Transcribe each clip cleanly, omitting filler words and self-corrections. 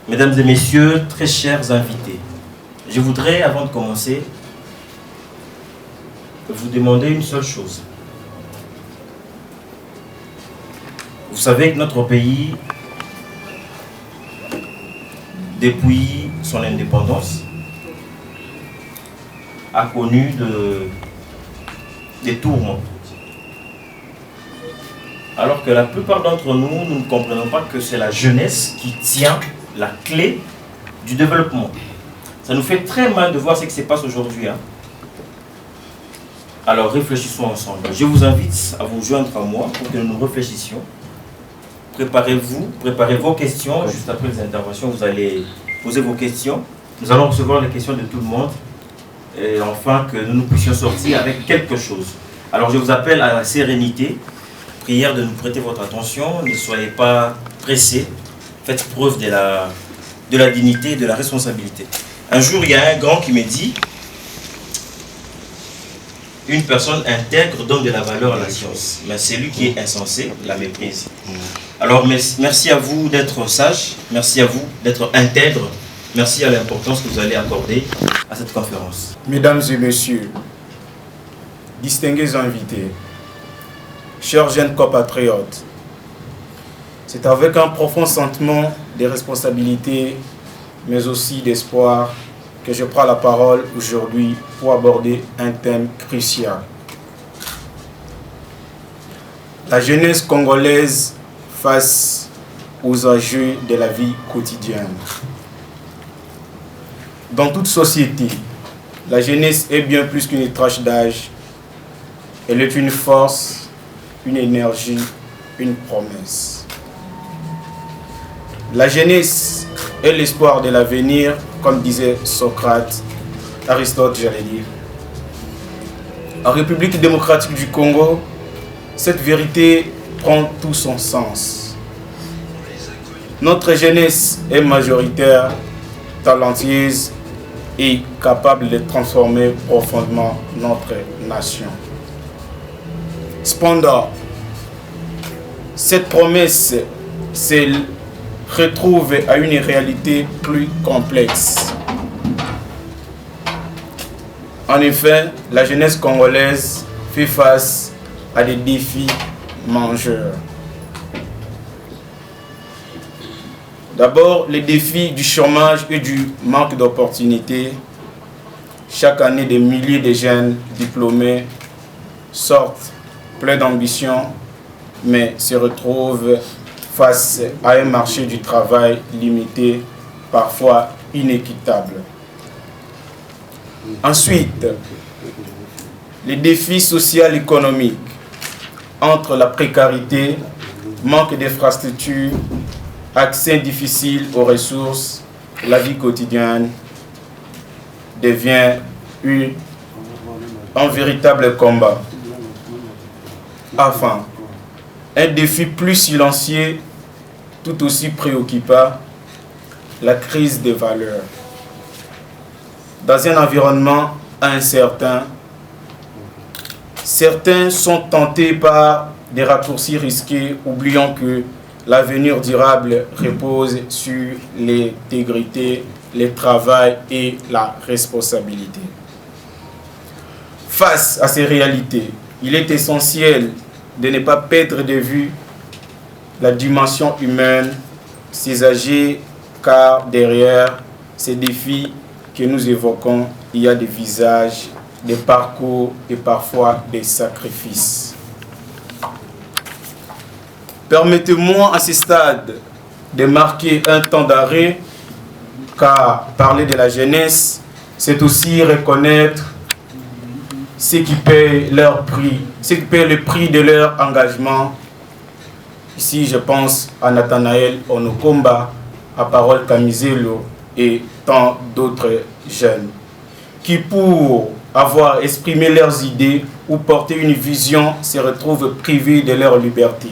Mesdames et messieurs, très chers invités, je voudrais, avant de commencer, vous demander une seule chose. Vous savez que notre pays, depuis son indépendance, a connu des tourments. Alors que la plupart d'entre nous, nous ne comprenons pas que c'est la jeunesse qui tient la clé du développement. Ça nous fait très mal de voir ce qui se passe aujourd'hui. Alors réfléchissons ensemble. Je vous invite à vous joindre à moi pour que nous réfléchissions. Préparez-vous, préparez vos questions. Juste après les interventions, vous allez poser vos questions. Nous allons recevoir les questions de tout le monde. Et enfin, que nous puissions sortir avec quelque chose. Alors je vous appelle à la sérénité. Prière de nous prêter votre attention. Ne soyez pas pressés. Faites preuve de la dignité et de la responsabilité. Un jour, il y a un grand qui me dit: une personne intègre donne de la valeur à la science, mais celui qui est insensé la méprise. Alors, merci à vous d'être sage, merci à vous d'être intègre, merci à l'importance que vous allez accorder à cette conférence. Mesdames et messieurs, distingués invités, chers jeunes compatriotes, c'est avec un profond sentiment de responsabilité, mais aussi d'espoir, que je prends la parole aujourd'hui pour aborder un thème crucial. La jeunesse congolaise face aux enjeux de la vie quotidienne. Dans toute société, la jeunesse est bien plus qu'une tranche d'âge. Elle est une force, une énergie, une promesse. La jeunesse est l'espoir de l'avenir, comme disait Socrate, Aristote, j'allais dire. En République démocratique du Congo, cette vérité prend tout son sens. Notre jeunesse est majoritaire, talentueuse et capable de transformer profondément notre nation. Cependant, cette promesse se retrouve à une réalité plus complexe. En effet, la jeunesse congolaise fait face à des défis majeurs. D'abord, les défis du chômage et du manque d'opportunités. Chaque année, des milliers de jeunes diplômés sortent pleins d'ambition, mais se retrouvent face à un marché du travail limité, parfois inéquitable. Ensuite, les défis sociaux et économiques, entre la précarité, manque d'infrastructures, accès difficile aux ressources, la vie quotidienne devient un véritable combat. Enfin, un défi plus silencieux, tout aussi préoccupant, la crise des valeurs. Dans un environnement incertain, certains sont tentés par des raccourcis risqués, oubliant que l'avenir durable repose sur l'intégrité, le travail et la responsabilité. Face à ces réalités, il est essentiel de ne pas perdre de vue la dimension humaine, ses âgés, car derrière ces défis que nous évoquons, il y a des visages, des parcours et parfois des sacrifices. Permettez-moi à ce stade de marquer un temps d'arrêt, car parler de la jeunesse, c'est aussi reconnaître ceux qui payent leur prix, ceux qui payent le prix de leur engagement. Ici, je pense à Nathanaël Onokomba, à Parole Camizelo et tant d'autres jeunes qui, pour avoir exprimé leurs idées ou porté une vision, se retrouvent privés de leur liberté.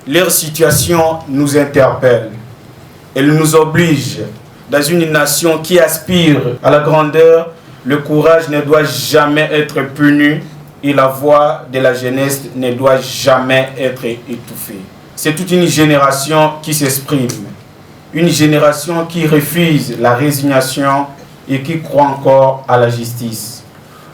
Leur situation nous interpelle. Elle nous oblige. Dans une nation qui aspire à la grandeur, le courage ne doit jamais être puni et la voix de la jeunesse ne doit jamais être étouffée. C'est toute une génération qui s'exprime, une génération qui refuse la résignation et qui croit encore à la justice.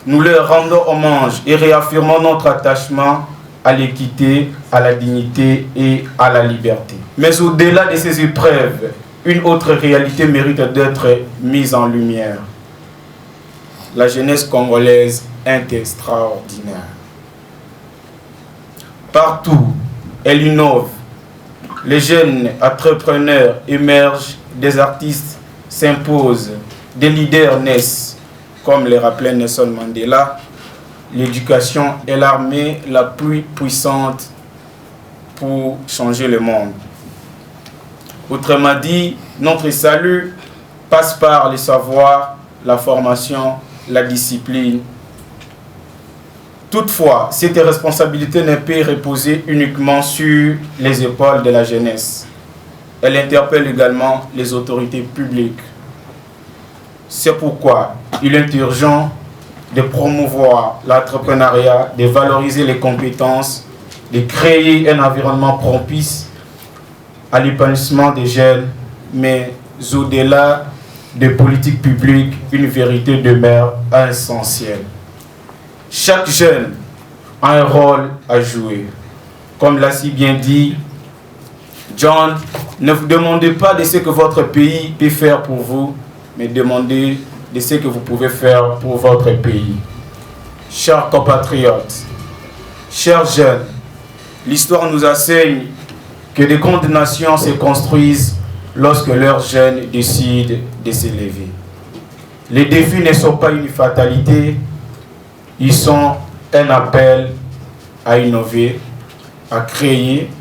Nous leur rendons hommage et réaffirmons notre attachement à l'équité, à la dignité et à la liberté. Mais au-delà de ces épreuves, une autre réalité mérite d'être mise en lumière. La jeunesse congolaise est extraordinaire. Partout, elle innove. Les jeunes entrepreneurs émergent, des artistes s'imposent, des leaders naissent, comme le rappelait Nelson Mandela. L'éducation est l'armée la plus puissante pour changer le monde. Autrement dit, notre salut passe par le savoir, la formation, la discipline. Toutefois, cette responsabilité ne peut reposer uniquement sur les épaules de la jeunesse. Elle interpelle également les autorités publiques. C'est pourquoi il est urgent de promouvoir l'entrepreneuriat, de valoriser les compétences, de créer un environnement propice à l'épanouissement des jeunes, mais au-delà des politiques publiques, une vérité demeure essentielle. Chaque jeune a un rôle à jouer. Comme l'a si bien dit John, ne vous demandez pas de ce que votre pays peut faire pour vous, mais demandez de ce que vous pouvez faire pour votre pays. Chers compatriotes, chers jeunes, l'histoire nous enseigne que des grandes nations se construisent lorsque leurs jeunes décident de s'élever. Les défis ne sont pas une fatalité, ils sont un appel à innover, à créer,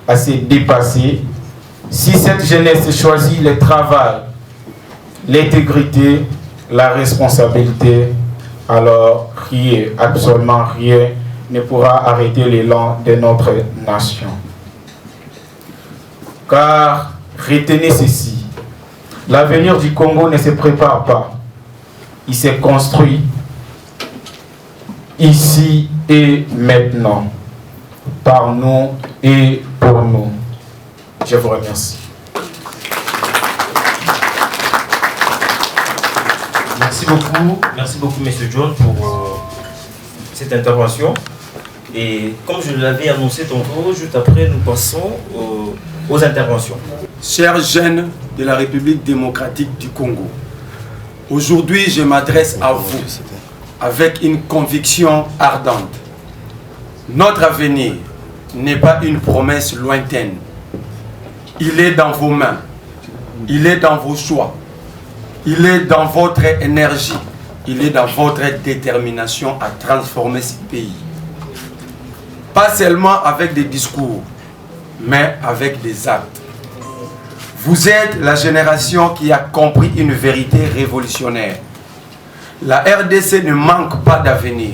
à se dépasser. Si cette jeunesse choisit le travail, l'intégrité, la responsabilité, alors rien, absolument rien, ne pourra arrêter l'élan de notre nation. Car retenez ceci, l'avenir du Congo ne se prépare pas, il se construit ici et maintenant, par nous et pour nous. Je vous remercie. Merci beaucoup, M. John, pour cette intervention. Et comme je l'avais annoncé tantôt, juste après, nous passons aux interventions. Chers jeunes de la République démocratique du Congo, aujourd'hui, je m'adresse à vous avec une conviction ardente. Notre avenir n'est pas une promesse lointaine. Il est dans vos mains. Il est dans vos choix. Il est dans votre énergie. Il est dans votre détermination à transformer ce pays. Pas seulement avec des discours, mais avec des actes. Vous êtes la génération qui a compris une vérité révolutionnaire. La RDC ne manque pas d'avenir.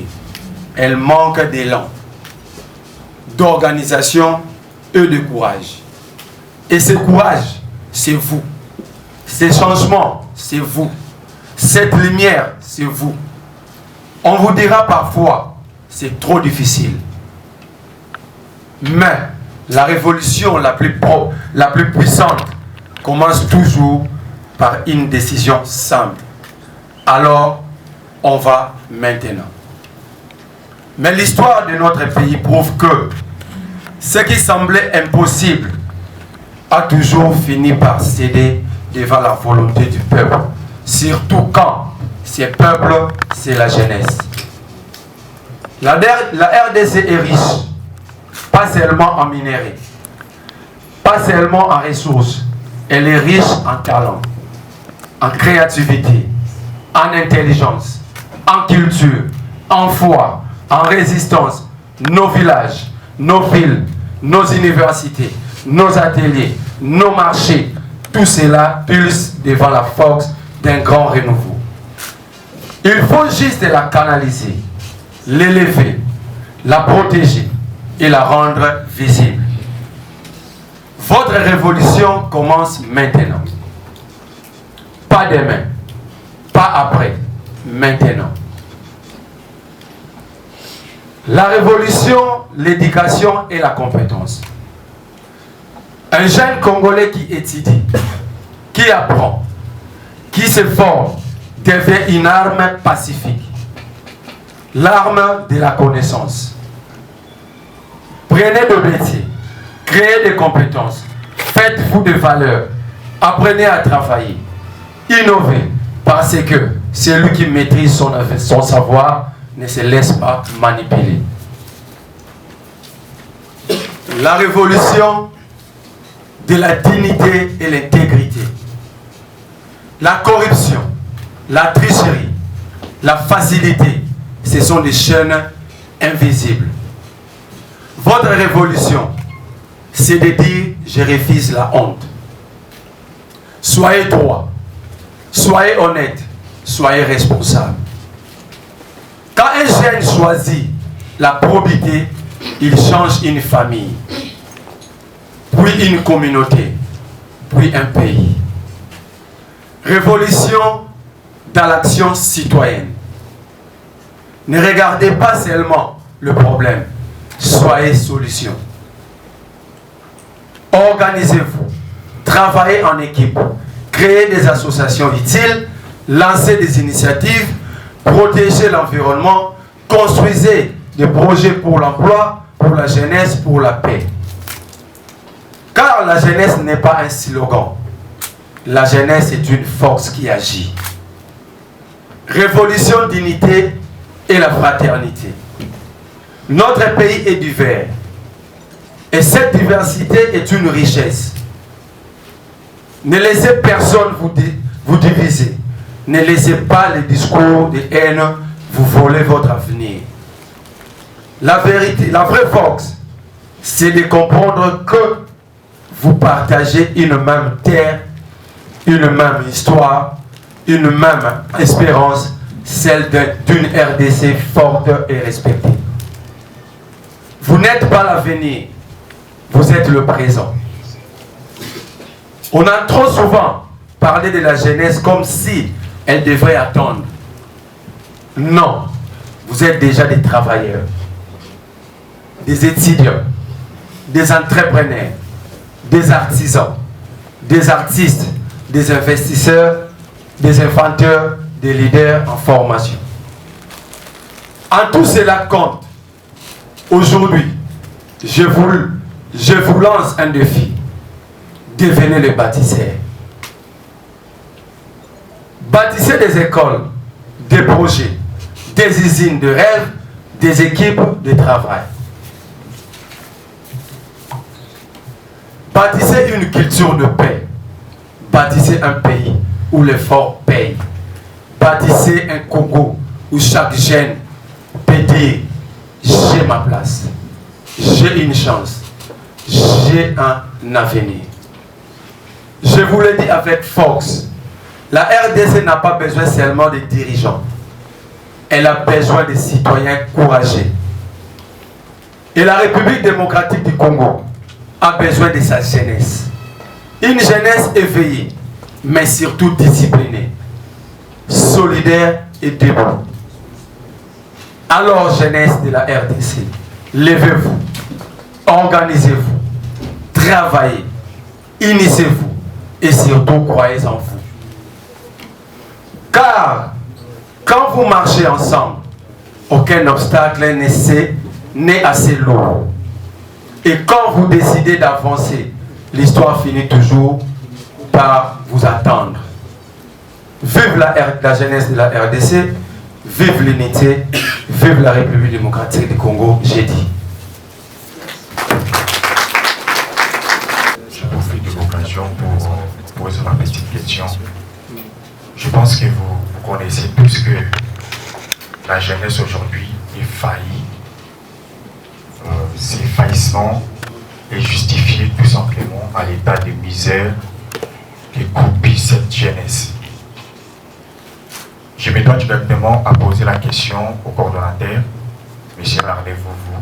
Elle manque d'élan, d'organisation et de courage. Et ce courage, c'est vous. Ces changements, c'est vous. Cette lumière, c'est vous. On vous dira parfois, c'est trop difficile. Mais la révolution la plus puissante commence toujours par une décision simple. Alors, on va maintenant. Mais l'histoire de notre pays prouve que ce qui semblait impossible a toujours fini par céder devant la volonté du peuple. Surtout quand ce peuple, c'est la jeunesse. La RDC est riche pas seulement en minerai, pas seulement en ressources, elle est riche en talent, en créativité, en intelligence, en culture, en foi, en résistance. Nos villages, nos villes, nos universités, nos ateliers, nos marchés, tout cela pulse devant la force d'un grand renouveau. Il faut juste la canaliser, l'élever, la protéger et la rendre visible. Votre révolution commence maintenant. Pas demain, pas après, maintenant. La révolution, l'éducation et la compétence. Un jeune Congolais qui étudie, qui apprend, qui se forme, devient une arme pacifique. L'arme de la connaissance. Prenez de métiers, créez des compétences, faites-vous des valeurs, apprenez à travailler, innovez, parce que celui qui maîtrise son savoir ne se laisse pas manipuler. La révolution de la dignité et l'intégrité. La corruption, la tricherie, la facilité, ce sont des chaînes invisibles. Votre révolution, c'est de dire « je refuse la honte ». Soyez droit, soyez honnête, soyez responsable. Quand un jeune choisit la probité, il change une famille, puis une communauté, puis un pays. Révolution dans l'action citoyenne. Ne regardez pas seulement le problème, soyez solution. Organisez-vous, travaillez en équipe, créez des associations utiles, lancez des initiatives, protégez l'environnement, construisez des projets pour l'emploi, pour la jeunesse, pour la paix. Car la jeunesse n'est pas un slogan. La jeunesse est une force qui agit. Révolution, dignité et la fraternité. Notre pays est divers. Et cette diversité est une richesse. Ne laissez personne vous diviser. Ne laissez pas les discours de haine vous voler votre avenir. La vérité, la vraie force, c'est de comprendre que vous partagez une même terre, une même histoire, une même espérance, celle d'une RDC forte et respectée. Vous n'êtes pas l'avenir, vous êtes le présent. On a trop souvent parlé de la jeunesse comme si elle devrait attendre. Non, vous êtes déjà des travailleurs, des étudiants, des entrepreneurs, des artisans, des artistes, des investisseurs, des inventeurs, des leaders en formation. En tout cela compte. Aujourd'hui, je vous lance un défi. Devenez les bâtisseurs. Bâtissez des écoles, des projets, des usines de rêve, des équipes de travail. Bâtissez une culture de paix. Bâtissez un pays où l'effort paye. Bâtissez un Congo où chaque jeune peut dire « j'ai ma place, j'ai une chance, j'ai un avenir ». Je vous le dis avec force, la RDC n'a pas besoin seulement de dirigeants. Elle a besoin de citoyens courageux. Et la République démocratique du Congo a besoin de sa jeunesse. Une jeunesse éveillée, mais surtout disciplinée, solidaire et debout. Alors, jeunesse de la RDC, levez-vous, organisez-vous, travaillez, initiez-vous et surtout croyez en vous. Car, quand vous marchez ensemble, aucun obstacle n'est assez lourd. Et quand vous décidez d'avancer, l'histoire finit toujours par vous attendre. Vive la jeunesse de la RDC, vive l'unité, vive la République démocratique du Congo, j'ai dit. petite question. Je pense que vous connaissez tous que la jeunesse aujourd'hui est faillie. Ces faillissements est justifié tout simplement à l'état de misère que copie cette jeunesse. Je me dois directement à poser la question au coordonnateur, M. Marley Vouvou.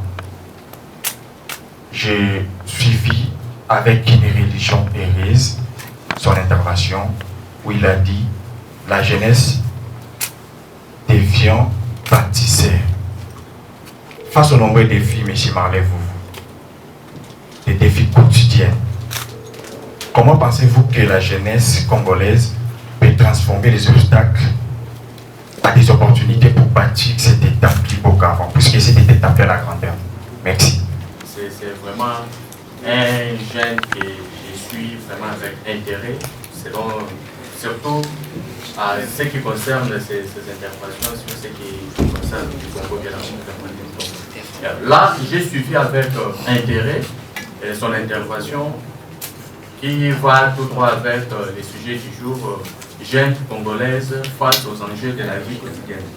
J'ai suivi avec une religion hérése son intervention où il a dit la jeunesse devient bâtisseur. Face aux nombreux défis, M. Marley Vouvou, des défis quotidiens, comment pensez-vous que la jeunesse congolaise peut transformer les obstacles à des opportunités pour bâtir cet État plus beau qu'avant, puisque cet État fait la grandeur? Merci. C'est vraiment un jeune que je suis vraiment avec intérêt, surtout à ce qui concerne ces interventions sur ce qui concerne du Congo de la. Là, j'ai suivi avec intérêt son intervention qui va tout droit avec les sujets du jour, jeunes congolaises face aux enjeux de la vie quotidienne.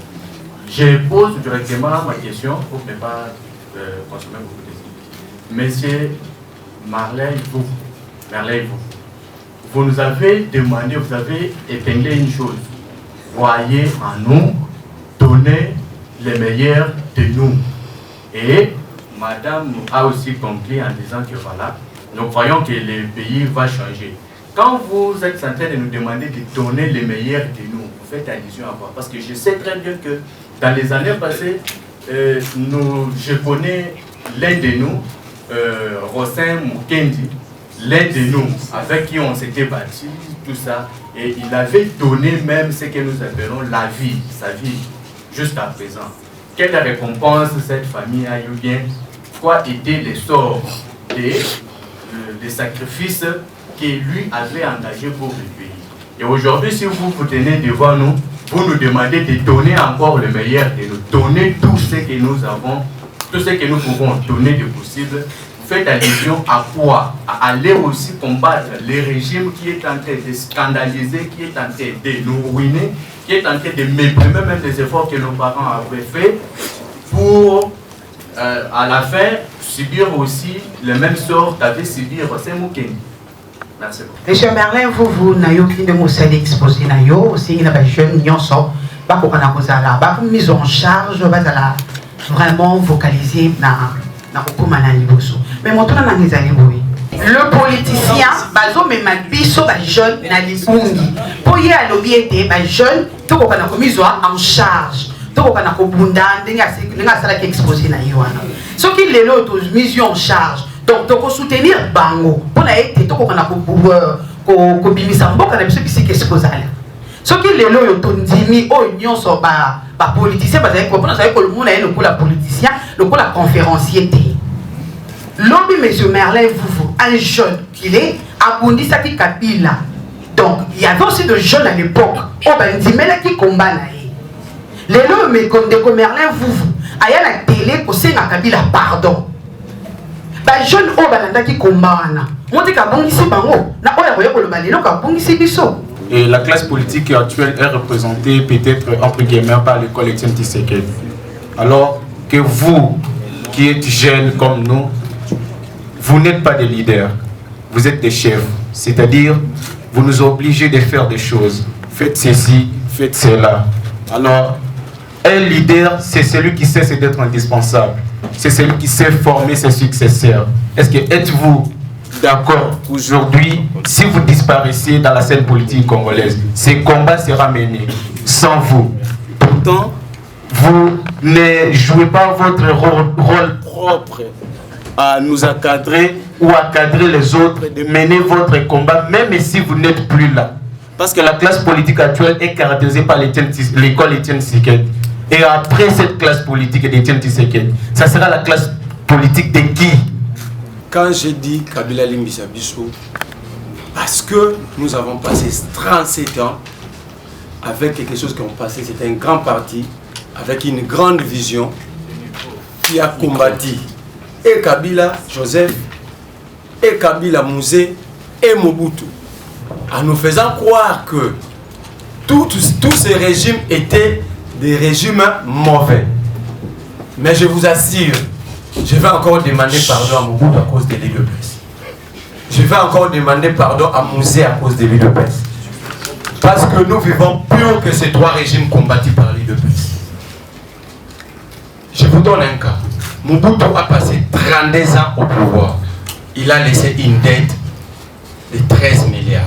Je pose directement ma question pour ne pas consommer beaucoup de temps. Monsieur Marley Vouvou, vous nous avez demandé, vous avez épinglé une chose. Voyez en nous, donnez les meilleurs de nous. Et Madame a aussi conclu en disant que voilà, nous croyons que le pays va changer. Quand vous êtes en train de nous demander de donner les meilleurs de nous, vous faites allusion à quoi? Parce que je sais très bien que dans les années passées, je connais l'un de nous, Rosin Mukendi, l'un de nous avec qui on s'était battu, tout ça, et il avait donné même ce que nous appelons la vie, sa vie, jusqu'à présent. Quelle récompense cette famille a eu bien? Quoi étaient les sorts des sacrifices qu'il lui avait engagés pour le pays? Et aujourd'hui, si vous vous tenez devant nous, vous nous demandez de donner encore le meilleur de nous, donner tout ce que nous avons, tout ce que nous pouvons donner de possible. Vous faites allusion à quoi? À aller aussi combattre le régime qui est en train de scandaliser, qui est en train de nous ruiner, qui est en train de méprimer même les efforts que nos parents avaient faits pour, à la fin, subir aussi le même sort qu'avait subi Rosin Mukendi. Merci beaucoup. Monsieur Merlin, vous n'avez aucune de vos salles exposées, aussi il y a des jeunes qui sont pas pour qu'on mise en charge, vraiment vocalisé dans mais mon tour le politicien, même biso jeune na lipungi. Pour y aller l'obéité, jeune, tout qu'on a mis en charge, tout qu'on a bunda, n'a pas exposé na yoana. Ce qui les autres mis en charge, donc tu soutenir bango. Pour la été, tout qu'on a pour bimisa mboka na biso bisiki exposé. Ce qui les autres dimi au union sur ba politicien, parce que pour nous savez que le monde est le coup la politicien, le coup la conférencier. Lobby, monsieur Merlin Vouvou, un jeune qu'il est, abondi ça qui Kabila. Donc, il y avait aussi de jeunes à l'époque. Oh ben, dit, mais là qui combat là. Les lots, mais comme de Merlin Vouvou, il y a la télé, pour c'est la Kabila, pardon. Ben, jeune, oh ben, qui combat là. On dit qu'à bon ici, bango. Na quoi la royaume le balino, qu'à bon ici, biso. Et la classe politique actuelle est représentée peut-être entre guillemets par l'école Etienne Tshisekedi. Alors que vous, qui êtes jeunes comme nous, vous n'êtes pas des leaders, vous êtes des chefs. C'est-à-dire, vous nous obligez de faire des choses. Faites ceci, faites cela. Alors, un leader, c'est celui qui sait d'être indispensable. C'est celui qui sait former ses successeurs. Est-ce que êtes-vous d'accord aujourd'hui, si vous disparaissez dans la scène politique congolaise, ce combat sera mené sans vous? Pourtant, vous ne jouez pas votre rôle propre à nous encadrer ou à cadrer les autres, de mener votre combat, même si vous n'êtes plus là. Parce que la classe politique actuelle est caractérisée par l'école Etienne Tshisekedi. Et après cette classe politique d'Etienne Tshisekedi, ça sera la classe politique de qui? Quand je dis Kabila Limbisa Biso, parce que nous avons passé 37 ans avec quelque chose qu'on passé, c'était un grand parti, avec une grande vision qui a combattu et Kabila Joseph, et Kabila Mouzé, et Mobutu. en nous faisant croire que tous ces régimes étaient des régimes mauvais. Mais je vous assure, je vais encore demander pardon à Mobutu à cause de l'UDPS. Je vais encore demander pardon à Mouzé à cause de l'UDPS. Parce que nous vivons pire que ces 3 régimes combattus par l'UDPS. Je vous donne un cas. Mobutu a passé 32 ans au pouvoir. Il a laissé une dette de 13 milliards.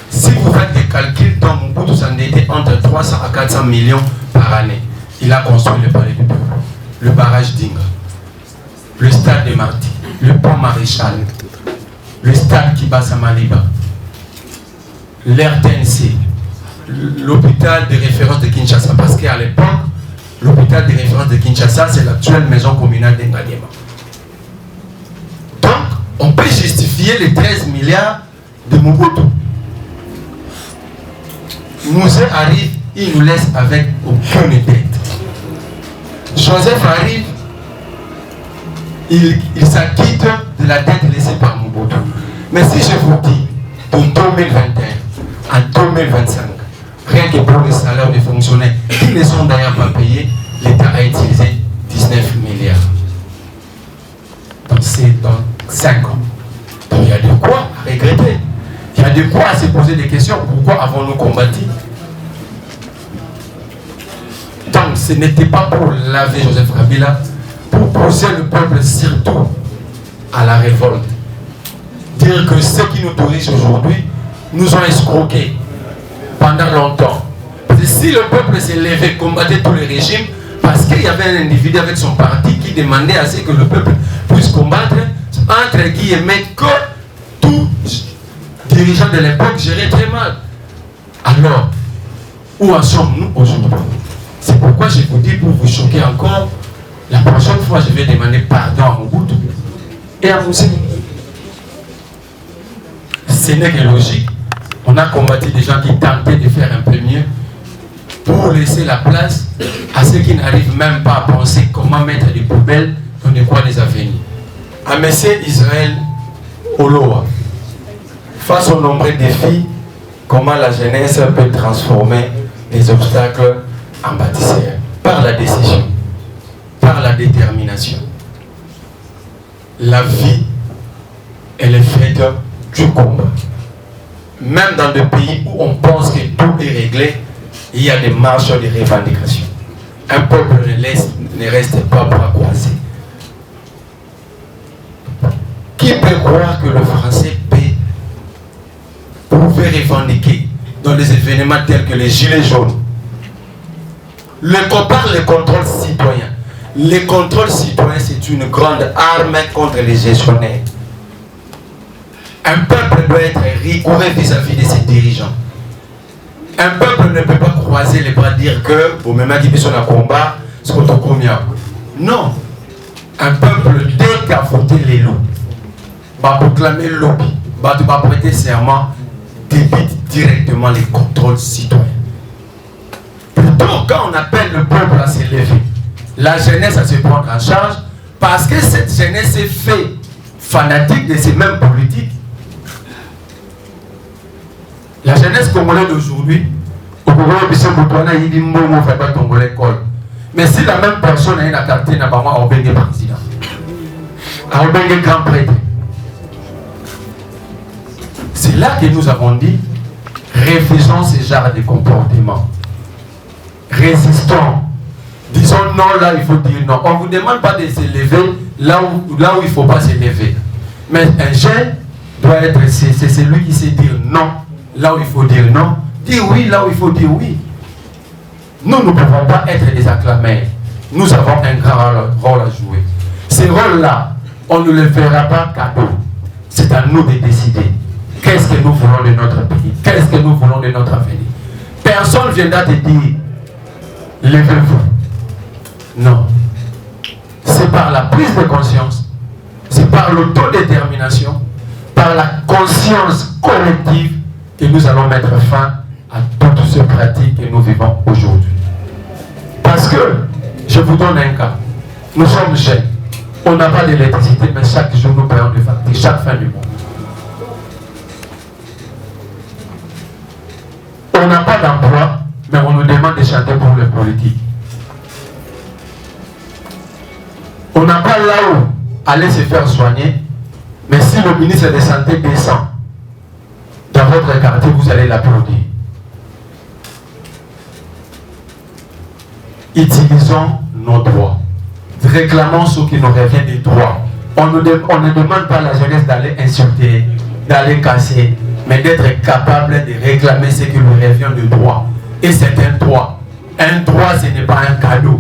Si vous faites des calculs, dans Mobutu s'endettait entre 300 à 400 millions par année. Il a construit le palais du peuple, le barrage d'Inga, le stade de Marty, le pont Maréchal, le stade Kibasa Maliba, l'RTNC, l'hôpital de référence de Kinshasa. Parce qu'à l'époque, l'hôpital de référence de Kinshasa, c'est l'actuelle maison communale d'Engadiema. Donc, on peut justifier les 13 milliards de Mobutu. Mouzé arrive, il nous laisse avec aucune dette. Joseph arrive, il s'acquitte de la dette laissée par Mobutu. Mais si je vous dis, de 2021 à 2025, rien que pour les salaires des fonctionnaires qui ne sont d'ailleurs pas payés, l'État a utilisé 19 milliards. Donc c'est dans 5 ans. Donc il y a de quoi regretter. Il y a de quoi se poser des questions. Pourquoi avons-nous combattu? Donc ce n'était pas pour laver Joseph Kabila, pour pousser le peuple surtout à la révolte. Dire que ceux qui nous dirigent aujourd'hui nous ont escroqués pendant longtemps. Parce que si le peuple s'est levé, combattait tous les régimes, parce qu'il y avait un individu avec son parti qui demandait à ce que le peuple puisse combattre, entre guillemets, que tout dirigeant de l'époque gérait très mal. Alors, où en sommes-nous aujourd'hui? C'est pourquoi je vous dis, pour vous choquer encore, la prochaine fois je vais demander pardon à Mobutu et à Mouzé. Ce n'est que logique. On a combattu des gens qui tentaient de faire un peu mieux pour laisser la place à ceux qui n'arrivent même pas à penser comment mettre des poubelles dans des coins des avenirs. À M. Israël Oloa, face aux nombreux défis, comment la jeunesse peut transformer les obstacles en bâtisseurs? Par la décision, par la détermination. La vie, elle est faite du combat. Même dans des pays où on pense que tout est réglé, il y a des marches de revendication. Un peuple ne reste pas bras croisés. Qui peut croire que le français pouvait revendiquer dans des événements tels que les gilets jaunes? Par le contrôle citoyen. Le contrôle citoyen, c'est une grande arme contre les gestionnaires. Un peuple doit être rigoureux vis-à-vis de ses dirigeants. Un peuple ne peut pas croiser les bras, dire que vous même qui sont en combat, c'est combien. Non. Un peuple, dès qu'à voter les loups, va proclamer le lobby, va prêter serment, débite directement les contrôles citoyens. Plutôt quand on appelle le peuple à s'élever, la jeunesse à se prendre en charge, parce que cette jeunesse est fait fanatique de ces mêmes politiques. La jeunesse congolaise d'aujourd'hui, au Congo, il dit mais si la même personne a une carte, n'a pas moi à Obenge président, à Obenge grand prêtre. C'est là que nous avons dit, refusons ce genre de comportement. Résistons. Disons non, là il faut dire non. On ne vous demande pas de s'élever là où il ne faut pas s'élever. Mais un jeune doit être, c'est celui qui sait dire non là où il faut dire non, dire oui là où il faut dire oui. Nous ne pouvons pas être des acclamés. Nous avons un grand rôle à jouer. Ce rôle-là, on ne le fera pas cadeau. C'est à nous de décider. Qu'est-ce que nous voulons de notre pays? Qu'est-ce que nous voulons de notre avenir? Personne ne viendra te dire, levez-vous. Non. C'est par la prise de conscience, c'est par l'autodétermination, par la conscience collective que nous allons mettre fin à toutes ces pratiques que nous vivons aujourd'hui. Parce que, je vous donne un cas, nous sommes jeunes, on n'a pas d'électricité, mais chaque jour nous payons des factures, chaque fin du mois. On n'a pas d'emploi, mais on nous demande de chanter pour les politiques. On n'a pas là où aller se faire soigner, mais si le ministre de Santé descend dans votre quartier, vous allez l'applaudir. Utilisons nos droits. Réclamons ce qui nous revient des droits. On ne demande pas à la jeunesse d'aller insulter, d'aller casser, mais d'être capable de réclamer ce qui lui revient de droit. Et c'est un droit. Un droit, ce n'est pas un cadeau.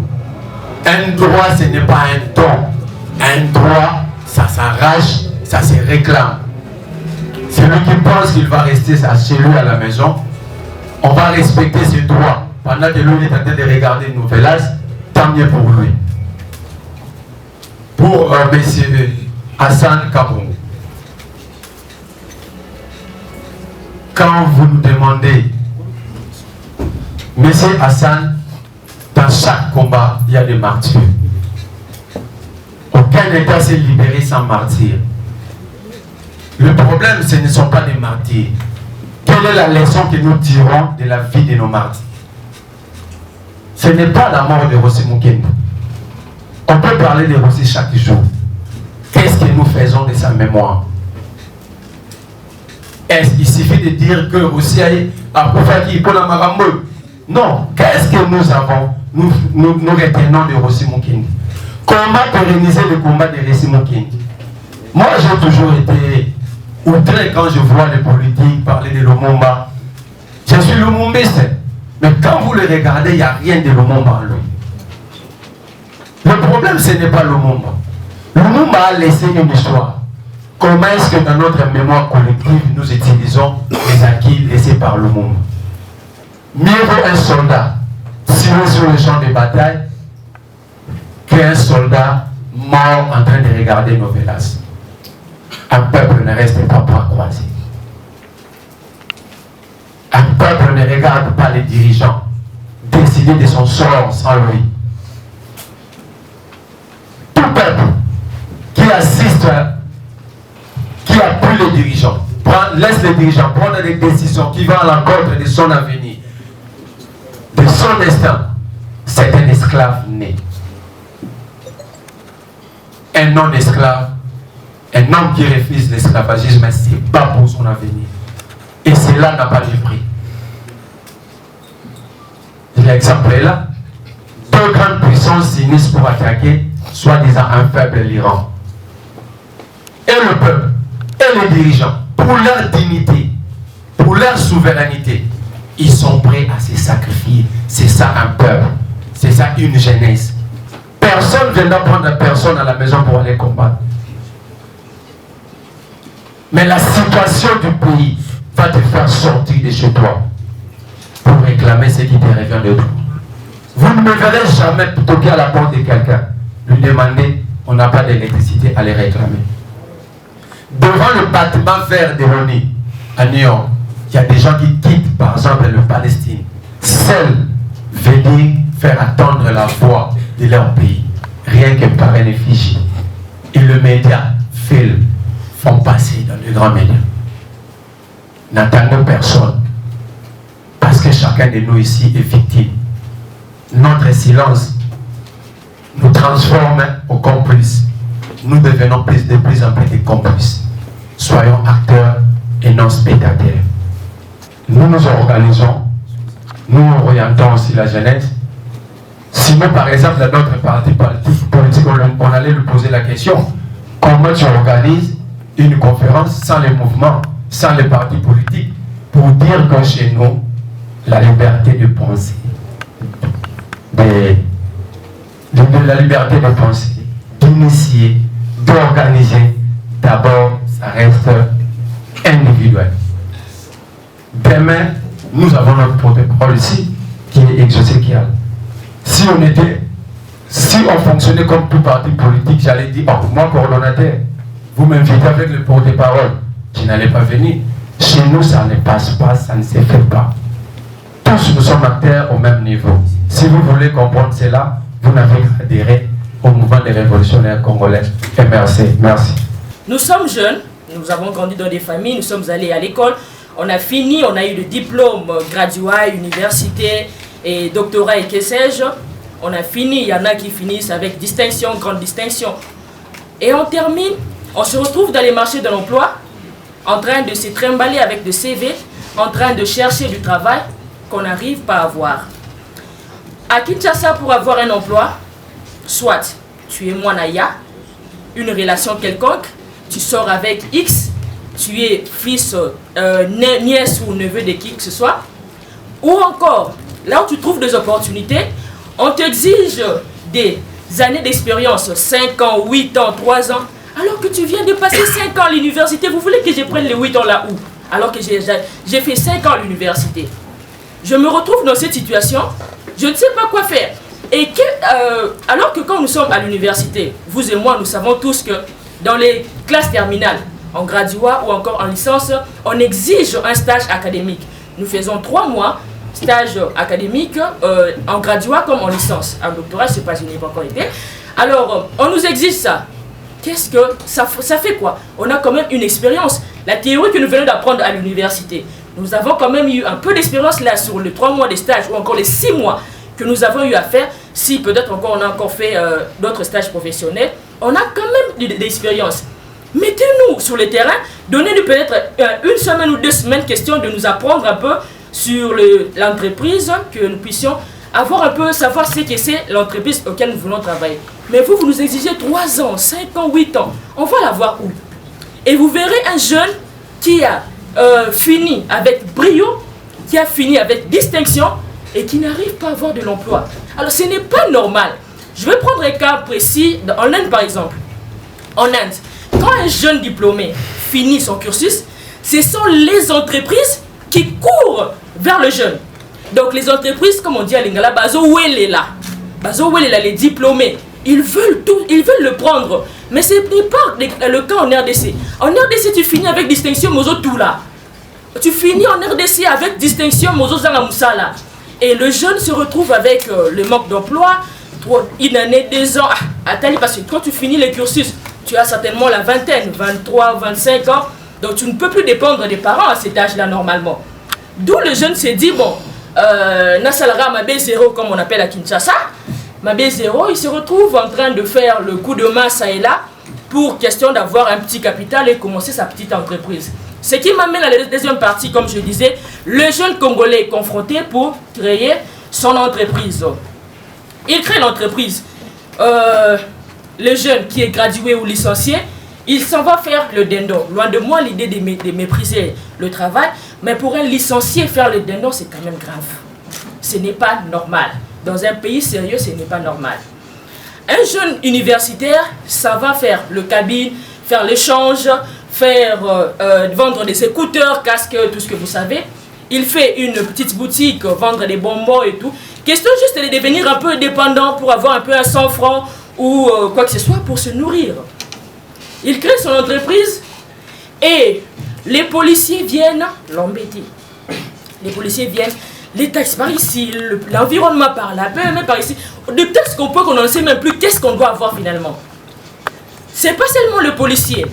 Un droit, ce n'est pas un don. Un droit, ça s'arrache, ça se réclame. Celui qui pense qu'il va rester chez lui à la maison, on va respecter ses droits. Pendant que lui est en train de regarder une nouvelle, tant mieux pour lui. Pour M. Hassan Kaboum. Quand vous nous demandez, M. Hassan, dans chaque combat, il y a des martyrs. Aucun État s'est libéré sans martyrs. Le problème, ce ne sont pas des martyrs. Quelle est la leçon que nous tirons de la vie de nos martyrs? Ce n'est pas la mort de Rossi Mukwege. On peut parler de Rossi chaque jour. Qu'est-ce que nous faisons de sa mémoire? Est-ce qu'il suffit de dire que Rossi a profité pour la Marambo? Non. Qu'est-ce que nous avons? Nous retenons de Rossi Mukwege. Comment pérenniser le combat de Rossi Mukwege? Moi, j'ai toujours été outré quand je vois les politiques parler de Lumumba. Je suis lumumbiste. Mais quand vous le regardez, il n'y a rien de Lumumba en lui. Le problème, ce n'est pas Lumumba. Lumumba a laissé une histoire. Comment est-ce que dans notre mémoire collective, nous utilisons les acquis laissés par Lumumba? Mieux vaut un soldat tiré sur le champ de bataille qu'un soldat mort en train de regarder nos Novelas. Un peuple ne reste pas bras croisés. Un peuple ne regarde pas les dirigeants décider de son sort sans lui. Tout peuple qui assiste, qui appuie les dirigeants, laisse les dirigeants prendre des décisions qui vont à l'encontre de son avenir, de son destin, c'est un esclave né. Un non-esclave, un homme qui refuse l'esclavagisme, c'est pas pour son avenir. Et cela n'a pas de prix. L'exemple est là. Deux grandes puissances s'unissent pour attaquer, soi-disant un peuple, l'Iran. Et le peuple, et les dirigeants, pour leur dignité, pour leur souveraineté, ils sont prêts à se sacrifier. C'est ça un peuple. C'est ça une jeunesse. Personne ne viendra prendre personne à la maison pour aller combattre. Mais la situation du pays va te faire sortir de chez toi pour réclamer ce qui te revient de toi. Vous ne me verrez jamais toquer à la porte de quelqu'un, lui demander, on n'a pas d'électricité, à les réclamer. Devant le bâtiment vert de l'ONU, à New York, il y a des gens qui quittent, par exemple, le Palestine, seuls venir faire attendre la voix de leur pays, rien que par un effigie. Et le média filme, font passer dans les grands médias. N'attendons personne, parce que chacun de nous ici est victime. Notre silence nous transforme en complices. Nous devenons de plus en plus des complices. Soyons acteurs et non spectateurs. Nous nous organisons, nous orientons aussi la jeunesse. Si nous, par exemple, dans notre parti politique, on allait lui poser la question, comment tu organises une conférence sans les mouvements, sans les partis politiques, pour dire que chez nous, la liberté de penser, la liberté de penser, d'initier, d'organiser, d'abord, ça reste individuel. Demain, nous avons notre protocole ici, qui est exoséquial. Si on fonctionnait comme tout parti politique, j'allais dire, oh, moi, coordonnateur, vous m'invitez avec le porte-parole, je n'allais pas venir. Chez nous, ça ne passe pas, ça ne se fait pas. Tous nous sommes acteurs au même niveau. Si vous voulez comprendre cela, vous n'avez qu'à adhérer au mouvement des révolutionnaires congolais. Et merci. Merci. Nous sommes jeunes, nous avons grandi dans des familles, nous sommes allés à l'école. On a fini, on a eu le diplôme, graduat, université et doctorat et que sais-je. On a fini, il y en a qui finissent avec distinction, grande distinction. Et on termine, on se retrouve dans les marchés de l'emploi, en train de se trimballer avec des CV, en train de chercher du travail qu'on n'arrive pas à avoir. À Kinshasa, pour avoir un emploi, soit tu es Mwanaya, une relation quelconque, tu sors avec X, tu es fils, nièce ou neveu de qui que ce soit, ou encore, là où tu trouves des opportunités, on t'exige des années d'expérience, 5 ans, 8 ans, 3 ans, alors que tu viens de passer 5 ans à l'université. Vous voulez que je prenne les 8 ans là où? Alors que j'ai fait 5 ans à l'université. Je me retrouve dans cette situation, je ne sais pas quoi faire. Et alors que quand nous sommes à l'université, vous et moi, nous savons tous que dans les classes terminales, en graduat ou encore en licence, on exige un stage académique. Nous faisons 3 mois stage académique en graduat comme en licence. En doctorat, je ne sais pas, je n'ai pas encore été. Alors, on nous exige ça. Qu'est-ce que ça fait quoi? On a quand même une expérience. La théorie que nous venons d'apprendre à l'université, nous avons quand même eu un peu d'expérience là sur les 3 mois de stage ou encore les 6 mois que nous avons eu à faire. Si peut-être encore on a encore fait d'autres stages professionnels, on a quand même de l'expérience. Mettez-nous sur le terrain, donnez-nous peut-être une semaine ou 2 semaines, question de nous apprendre un peu sur l'entreprise, que nous puissions avoir un peu, savoir ce que c'est l'entreprise auquel nous voulons travailler. Mais vous nous exigez 3 ans, 5 ans, 8 ans. On va l'avoir où? Et vous verrez un jeune qui a fini avec brio, qui a fini avec distinction et qui n'arrive pas à avoir de l'emploi. Alors ce n'est pas normal. Je vais prendre un cas précis, en Inde par exemple. En Inde, quand un jeune diplômé finit son cursus, ce sont les entreprises qui courent vers le jeune. Donc les entreprises, comme on dit à Lingala, les diplômés, ils veulent le prendre. Mais ce n'est pas le cas en RDC. En RDC, tu finis avec distinction Mozo Toula. Tu finis en RDC avec distinction Mozo Zanga Moussala. Et le jeune se retrouve avec le manque d'emploi, une année, 2 ans. Parce que quand tu finis le cursus, tu as certainement la vingtaine, 23, 25 ans. Donc tu ne peux plus dépendre des parents à cet âge-là normalement. D'où le jeune s'est dit, bon, Nasalara Mabé 0 comme on appelle à Kinshasa, Mabé 0, il se retrouve en train de faire le coup de main ça et là pour question d'avoir un petit capital et commencer sa petite entreprise. Ce qui m'amène à la deuxième partie, comme je disais, le jeune Congolais est confronté pour créer son entreprise. Il crée l'entreprise. Le jeune qui est gradué ou licencié, il s'en va faire le dindon. Loin de moi l'idée de mépriser le travail, mais pour un licencié, faire le dindon, c'est quand même grave. Ce n'est pas normal. Dans un pays sérieux, ce n'est pas normal. Un jeune universitaire, ça va faire le cabine, faire l'échange, vendre des écouteurs, casques, tout ce que vous savez. Il fait une petite boutique, vendre des bonbons et tout. Question juste de devenir un peu indépendant pour avoir un peu un 100 francs ou quoi que ce soit pour se nourrir. Il crée son entreprise et les policiers viennent l'embêter. Les policiers viennent, les taxes par ici, l'environnement par là, même par ici. De textes qu'on peut, qu'on ne sait même plus qu'est-ce qu'on doit avoir finalement. C'est pas seulement le policier.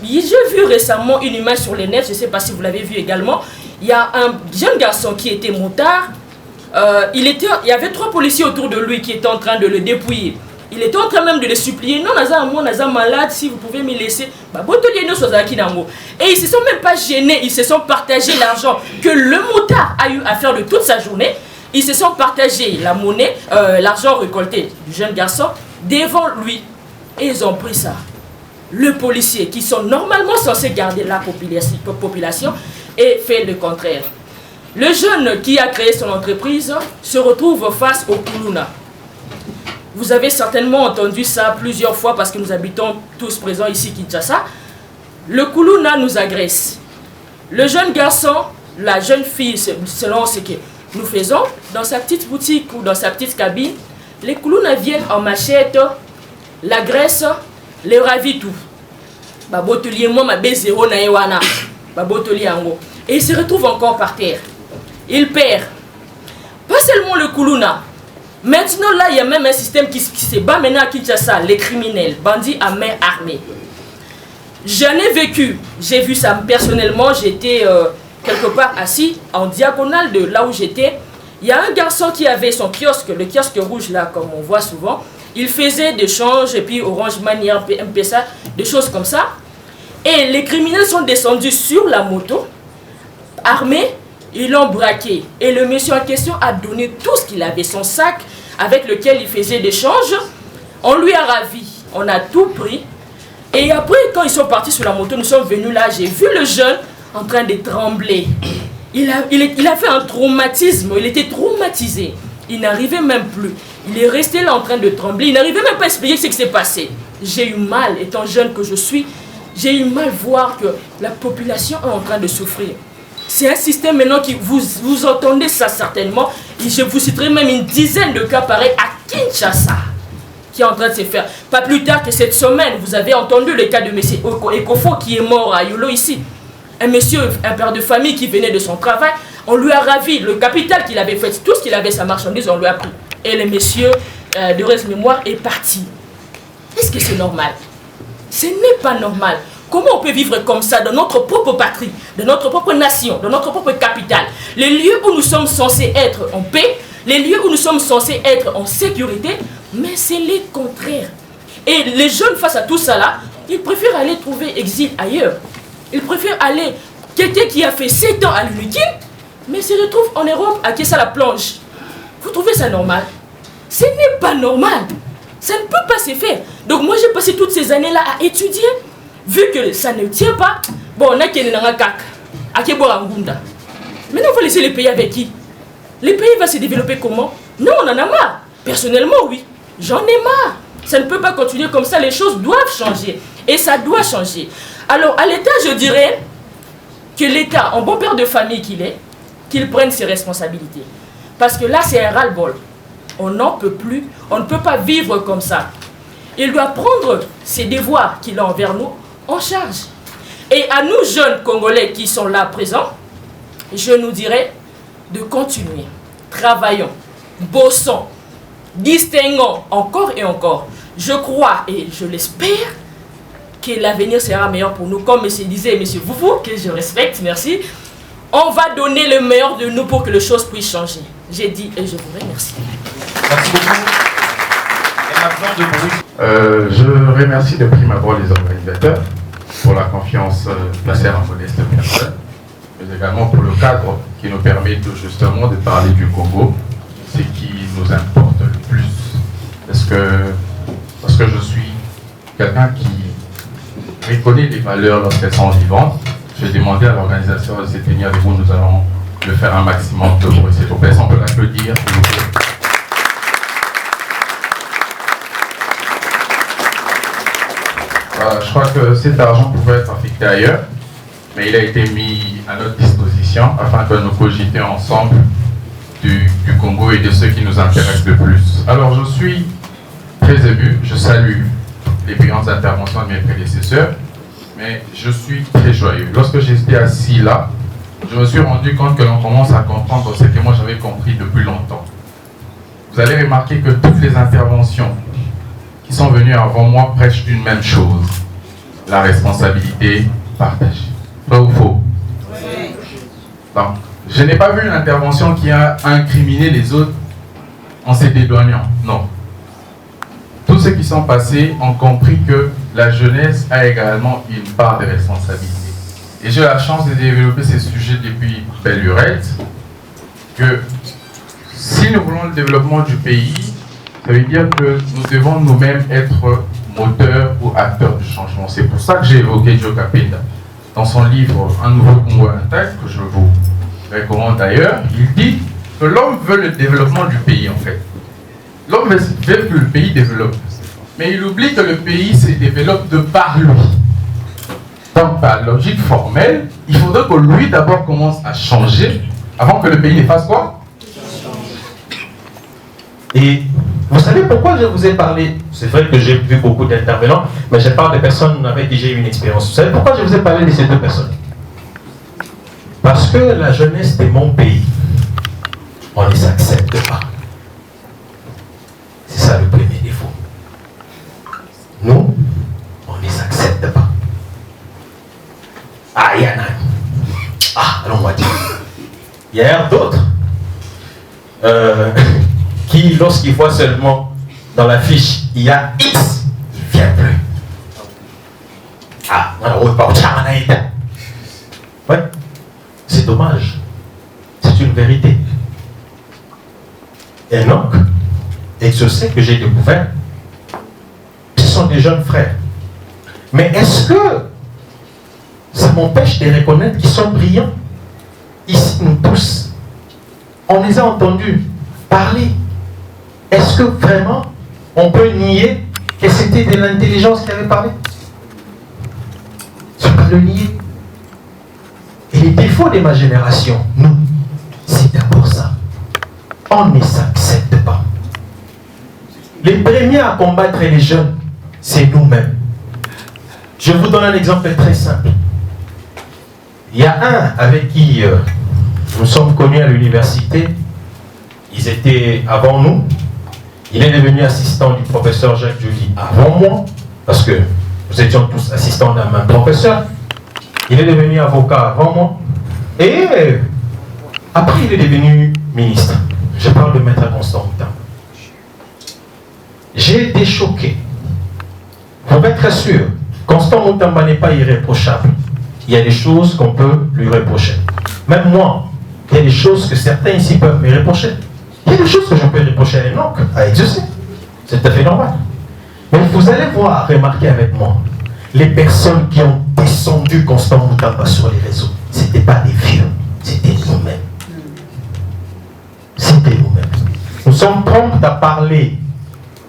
J'ai vu récemment une image sur les nets, je ne sais pas si vous l'avez vu également. Il y a un jeune garçon qui était motard. Il y avait 3 policiers autour de lui qui étaient en train de le dépouiller. Il était en train même de les supplier. Non, moi, Naza malade, si vous pouvez me laisser. Et ils ne se sont même pas gênés. Ils se sont partagés l'argent que le motard a eu à faire de toute sa journée. Ils se sont partagés la monnaie, l'argent récolté du jeune garçon devant lui. Et ils ont pris ça. Le policier, qui sont normalement censés garder la population, et fait le contraire. Le jeune qui a créé son entreprise se retrouve face au Kuluna. Vous avez certainement entendu ça plusieurs fois parce que nous habitons tous présents ici, Kinshasa. Le Kuluna nous agresse. Le jeune garçon, la jeune fille, selon ce que nous faisons, dans sa petite boutique ou dans sa petite cabine, les Kuluna viennent en machette, l'agressent, les ravit tout. Et il se retrouve encore par terre. Il perd. Pas seulement le Kuluna. Maintenant, là, il y a même un système qui se bat maintenant à Kinshasa, les criminels, bandits à main armée. J'en ai vécu, j'ai vu ça personnellement, j'étais quelque part assis en diagonale de là où j'étais. Il y a un garçon qui avait son kiosque, le kiosque rouge là, comme on voit souvent. Il faisait des changes, et puis Orange Money, M-Pesa, des choses comme ça. Et les criminels sont descendus sur la moto, armés, ils l'ont braqué. Et le monsieur en question a donné tout ce qu'il avait, son sac avec lequel il faisait des changes. On lui a ravi, on a tout pris. Et après, quand ils sont partis sur la moto, nous sommes venus là, j'ai vu le jeune en train de trembler. Il a fait un traumatisme, il était traumatisé. Il n'arrivait même plus. Il est resté là en train de trembler. Il n'arrivait même pas à expliquer ce qui s'est passé. J'ai eu mal, étant jeune que je suis, j'ai eu mal voir que la population est en train de souffrir. C'est un système maintenant qui, vous entendez ça certainement, et je vous citerai même une dizaine de cas pareils à Kinshasa, qui est en train de se faire. Pas plus tard que cette semaine, vous avez entendu le cas de M. Ekofo qui est mort à Yolo ici. Un monsieur, un père de famille qui venait de son travail, on lui a ravi le capital qu'il avait fait, tout ce qu'il avait, sa marchandise, on lui a pris. Et le monsieur, de reste mémoire, est parti. Est-ce que c'est normal? Ce n'est pas normal. Comment on peut vivre comme ça dans notre propre patrie, dans notre propre nation, dans notre propre capitale? Les lieux où nous sommes censés être en paix, les lieux où nous sommes censés être en sécurité, mais c'est le contraire. Et les jeunes face à tout ça là, ils préfèrent aller trouver exil ailleurs. Ils préfèrent aller, quelqu'un qui a fait 7 ans à l'UNIKIN, mais se retrouve en Europe à Kessa la planche. Vous trouvez ça normal? Ce n'est pas normal. Ça ne peut pas se faire. Donc moi j'ai passé toutes ces années là à étudier. Vu que ça ne tient pas, bon, on a qui est dans un cac, à qui boire un gunda. Maintenant, il faut laisser les pays avec qui? Les pays vont se développer comment? Non, on en a marre. Personnellement, oui. J'en ai marre. Ça ne peut pas continuer comme ça. Les choses doivent changer. Et ça doit changer. Alors, à l'État, je dirais que l'État, en bon père de famille qu'il est, qu'il prenne ses responsabilités. Parce que là, c'est un ras-le-bol. On n'en peut plus. On ne peut pas vivre comme ça. Il doit prendre ses devoirs qu'il a envers nous en charge. Et à nous, jeunes Congolais qui sont là présents, je nous dirais de continuer. Travaillons, bossons, distinguons encore et encore. Je crois et je l'espère que l'avenir sera meilleur pour nous. Comme disait M. Vouvou, que je respecte, merci. On va donner le meilleur de nous pour que les choses puissent changer. J'ai dit et je vous remercie. Merci beaucoup. Je remercie de prime abord les organisateurs pour la confiance placée à la modeste personne, mais également pour le cadre qui nous permet justement de parler du Congo, ce qui nous importe le plus. Parce que je suis quelqu'un qui reconnaît les valeurs lorsqu'elles sont vivantes. J'ai demandé à l'organisation de se tenir avec vous, nous allons le faire un maximum de bruit. C'est pour ça qu'on peut l'applaudir. Je crois que cet argent pouvait être affecté ailleurs, mais il a été mis à notre disposition afin que nous cogitions ensemble du Congo et de ceux qui nous intéressent le plus. Alors je suis très ému, je salue les brillantes interventions de mes prédécesseurs, mais je suis très joyeux. Lorsque j'étais assis là, je me suis rendu compte que l'on commence à comprendre ce que moi j'avais compris depuis longtemps. Vous allez remarquer que toutes les interventions qui sont venus avant moi prêchent une même chose, la responsabilité partagée. Vrai ou faux? Oui. Donc, je n'ai pas vu une intervention qui a incriminé les autres en se dédouanant. Non. Tous ceux qui sont passés ont compris que la jeunesse a également une part de responsabilité. Et j'ai la chance de développer ces sujets depuis belle lurette, que si nous voulons le développement du pays, ça veut dire que nous devons nous-mêmes être moteurs ou acteurs du changement. C'est pour ça que j'ai évoqué Joe Capenda. Dans son livre Un nouveau Congo intact, que je vous recommande d'ailleurs, il dit que l'homme veut le développement du pays en fait. L'homme veut que le pays développe. Mais il oublie que le pays se développe de par lui. Donc par logique formelle, il faudrait que lui d'abord commence à changer avant que le pays ne fasse quoi? Et vous savez pourquoi je vous ai parlé? C'est vrai que j'ai vu beaucoup d'intervenants, mais je parle de personnes avec qui j'ai eu une expérience. Vous savez pourquoi je vous ai parlé de ces deux personnes? Parce que la jeunesse de mon pays, on ne les accepte pas. C'est ça le premier défaut. Nous, on ne les accepte pas. Ah, Yana. Ah, allons, moi Il y a d'autres qui, lorsqu'ils voient seulement dans la fiche, il y a X, il ne vient plus. Ah, ouais, c'est dommage. C'est une vérité. Et donc, et je sais que j'ai découvert, ce sont des jeunes frères. Mais est-ce que ça m'empêche de reconnaître qu'ils sont brillants? Ici, nous tous, on les a entendus parler. Est-ce que vraiment on peut nier que c'était de l'intelligence qui avait parlé? Je ne peux pas le nier. Et les défauts de ma génération, nous, c'est d'abord ça. On ne s'accepte pas. Les premiers à combattre les jeunes, c'est nous-mêmes. Je vous donne un exemple très simple. Il y a un avec qui nous sommes connus à l'université. Ils étaient avant nous. Il est devenu assistant du professeur Jacques Joly avant moi, parce que nous étions tous assistants d'un même professeur. Il est devenu avocat avant moi. Et après, il est devenu ministre. Je parle de Maître Constant Moutam. J'ai été choqué. Vous pouvez être sûr, Constant Moutamba n'est pas irréprochable. Il y a des choses qu'on peut lui reprocher. Même moi, il y a des choses que certains ici peuvent me reprocher. Il y a des choses que je peux reprocher à Enoch, à exaucer. C'est tout à fait normal. Mais vous allez voir, remarquer avec moi, les personnes qui ont descendu Constant Moutamba sur les réseaux, ce n'étaient pas des vieux, c'était nous-mêmes. C'était nous-mêmes. Nous sommes prompts à parler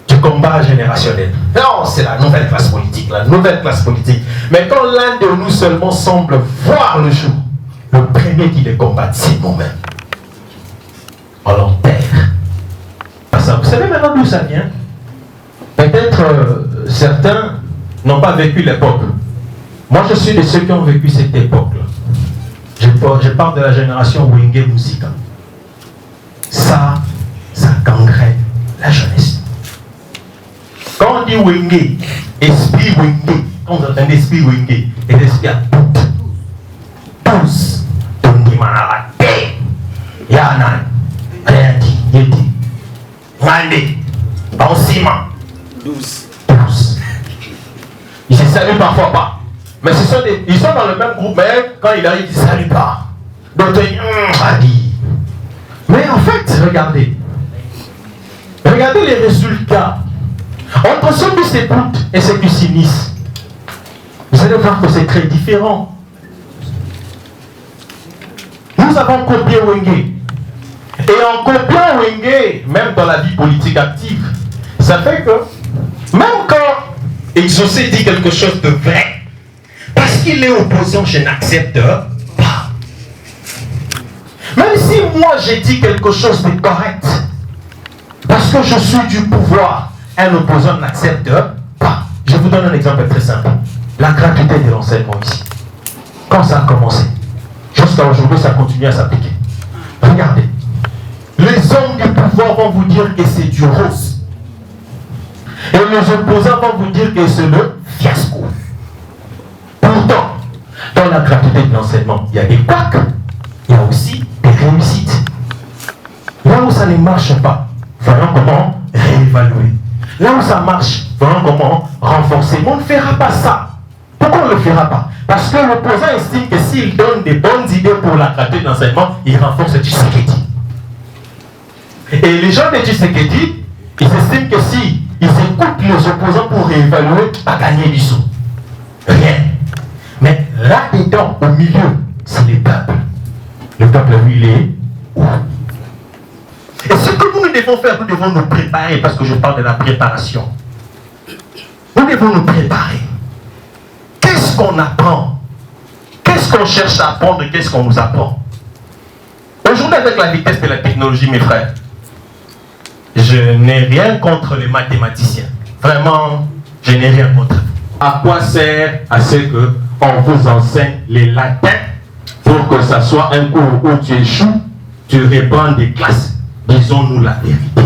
du combat générationnel. Non, c'est la nouvelle classe politique, la nouvelle classe politique. Mais quand l'un de nous seulement semble voir le jour, le premier qui les combat, c'est nous-mêmes. On l'enterre. Vous savez maintenant d'où ça vient? Peut-être certains n'ont pas vécu l'époque. Moi, je suis de ceux qui ont vécu cette époque-là. Je parle de la génération Wenge Musika. Ça gangrène la jeunesse. Quand on dit Wenge, esprit Wenge, quand vous entendez esprit Wenge, et l'esprit à tous, Tondi Manarate, Yanan, rien dit, Yeti, Mande, Bansima, 12. Ils se saluent parfois pas. Mais ils sont dans le même groupe, mais quand il arrive, ils ne saluent pas. D'autres disent, mais en fait, regardez les résultats. Entre ceux qui s'écoutent et ceux qui s'unissent, vous allez voir que c'est très différent. Nous avons copié Wenge. Et en copiant Wenge, même dans la vie politique active, ça fait que, même quand Exaucé dit quelque chose de vrai, parce qu'il est opposant, je n'accepte pas. Même si moi j'ai dit quelque chose de correct, parce que je suis du pouvoir, un opposant n'accepte pas. Je vous donne un exemple très simple. La gratuité de l'enseignement ici. Quand ça a commencé, jusqu'à aujourd'hui, ça continue à s'appliquer. Regardez. Les hommes du pouvoir vont vous dire que c'est du rose. Et les opposants vont vous dire que c'est le fiasco. Pourtant, dans la gratuité de l'enseignement, il y a des couacs, il y a aussi des réussites. Là où ça ne marche pas, voyons comment réévaluer. Là où ça marche, voyons comment renforcer. Mais on ne fera pas ça. Pourquoi on ne le fera pas? Parce que l'opposant estime que s'il donne des bonnes idées pour la gratuité de l'enseignement, il renforce Tshisekedi. Et les gens de Tshisekedi, ils estiment que si ils écoutent les opposants pour réévaluer, pas gagner du sou. Rien. Mais là-dedans, au milieu, c'est le peuple. Le peuple, lui, il est où? Et ce que nous devons faire, nous devons nous préparer, parce que je parle de la préparation. Nous devons nous préparer. Qu'est-ce qu'on apprend? Qu'est-ce qu'on cherche à apprendre? Qu'est-ce qu'on nous apprend? Aujourd'hui, avec la vitesse de la technologie, mes frères, je n'ai rien contre les mathématiciens. Vraiment, je n'ai rien contre. À quoi sert à ce qu'on vous enseigne les latins pour que ça soit un cours où tu échoues, tu reprends des classes? Disons-nous la vérité.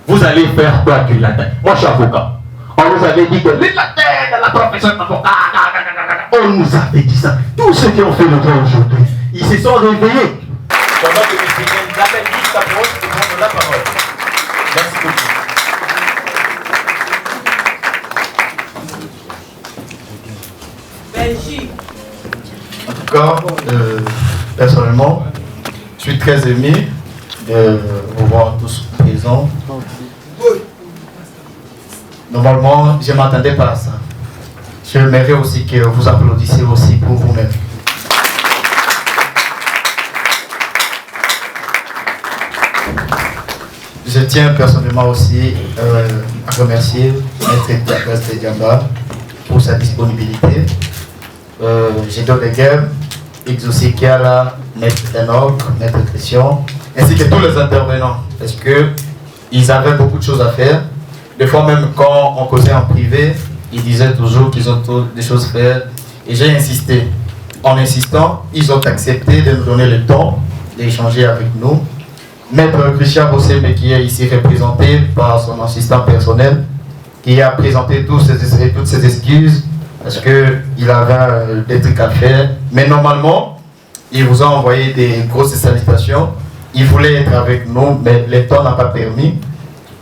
Vous allez faire quoi du latin? Moi, je suis avocat. On nous avait dit que les latins de la profession d'avocat, on nous avait dit ça. Tous ceux qui ont fait le droit aujourd'hui, ils se sont réveillés. Pendant que M. Nabelli s'approche et prendre la parole. Merci beaucoup. En tout cas, personnellement, je suis très ému de vous voir tous présents. Normalement, je ne m'attendais pas à ça. J'aimerais aussi que vous applaudissiez aussi pour vous-même. Je tiens personnellement aussi à remercier Maître Diamba pour sa disponibilité. J'ai d'autres gammes, Exaucé Kiala, Maître Enoch, Maître Christian, ainsi que tous les intervenants, parce qu'ils avaient beaucoup de choses à faire. Des fois même quand on causait en privé, ils disaient toujours qu'ils ont des choses à faire. Et j'ai insisté. En insistant, ils ont accepté de nous donner le temps d'échanger avec nous. Maître Christian Bossembe, qui est ici représenté par son assistant personnel, qui a présenté toutes ses excuses parce qu'il avait des trucs à faire. Mais normalement, il vous a envoyé des grosses salutations. Il voulait être avec nous, mais le temps n'a pas permis.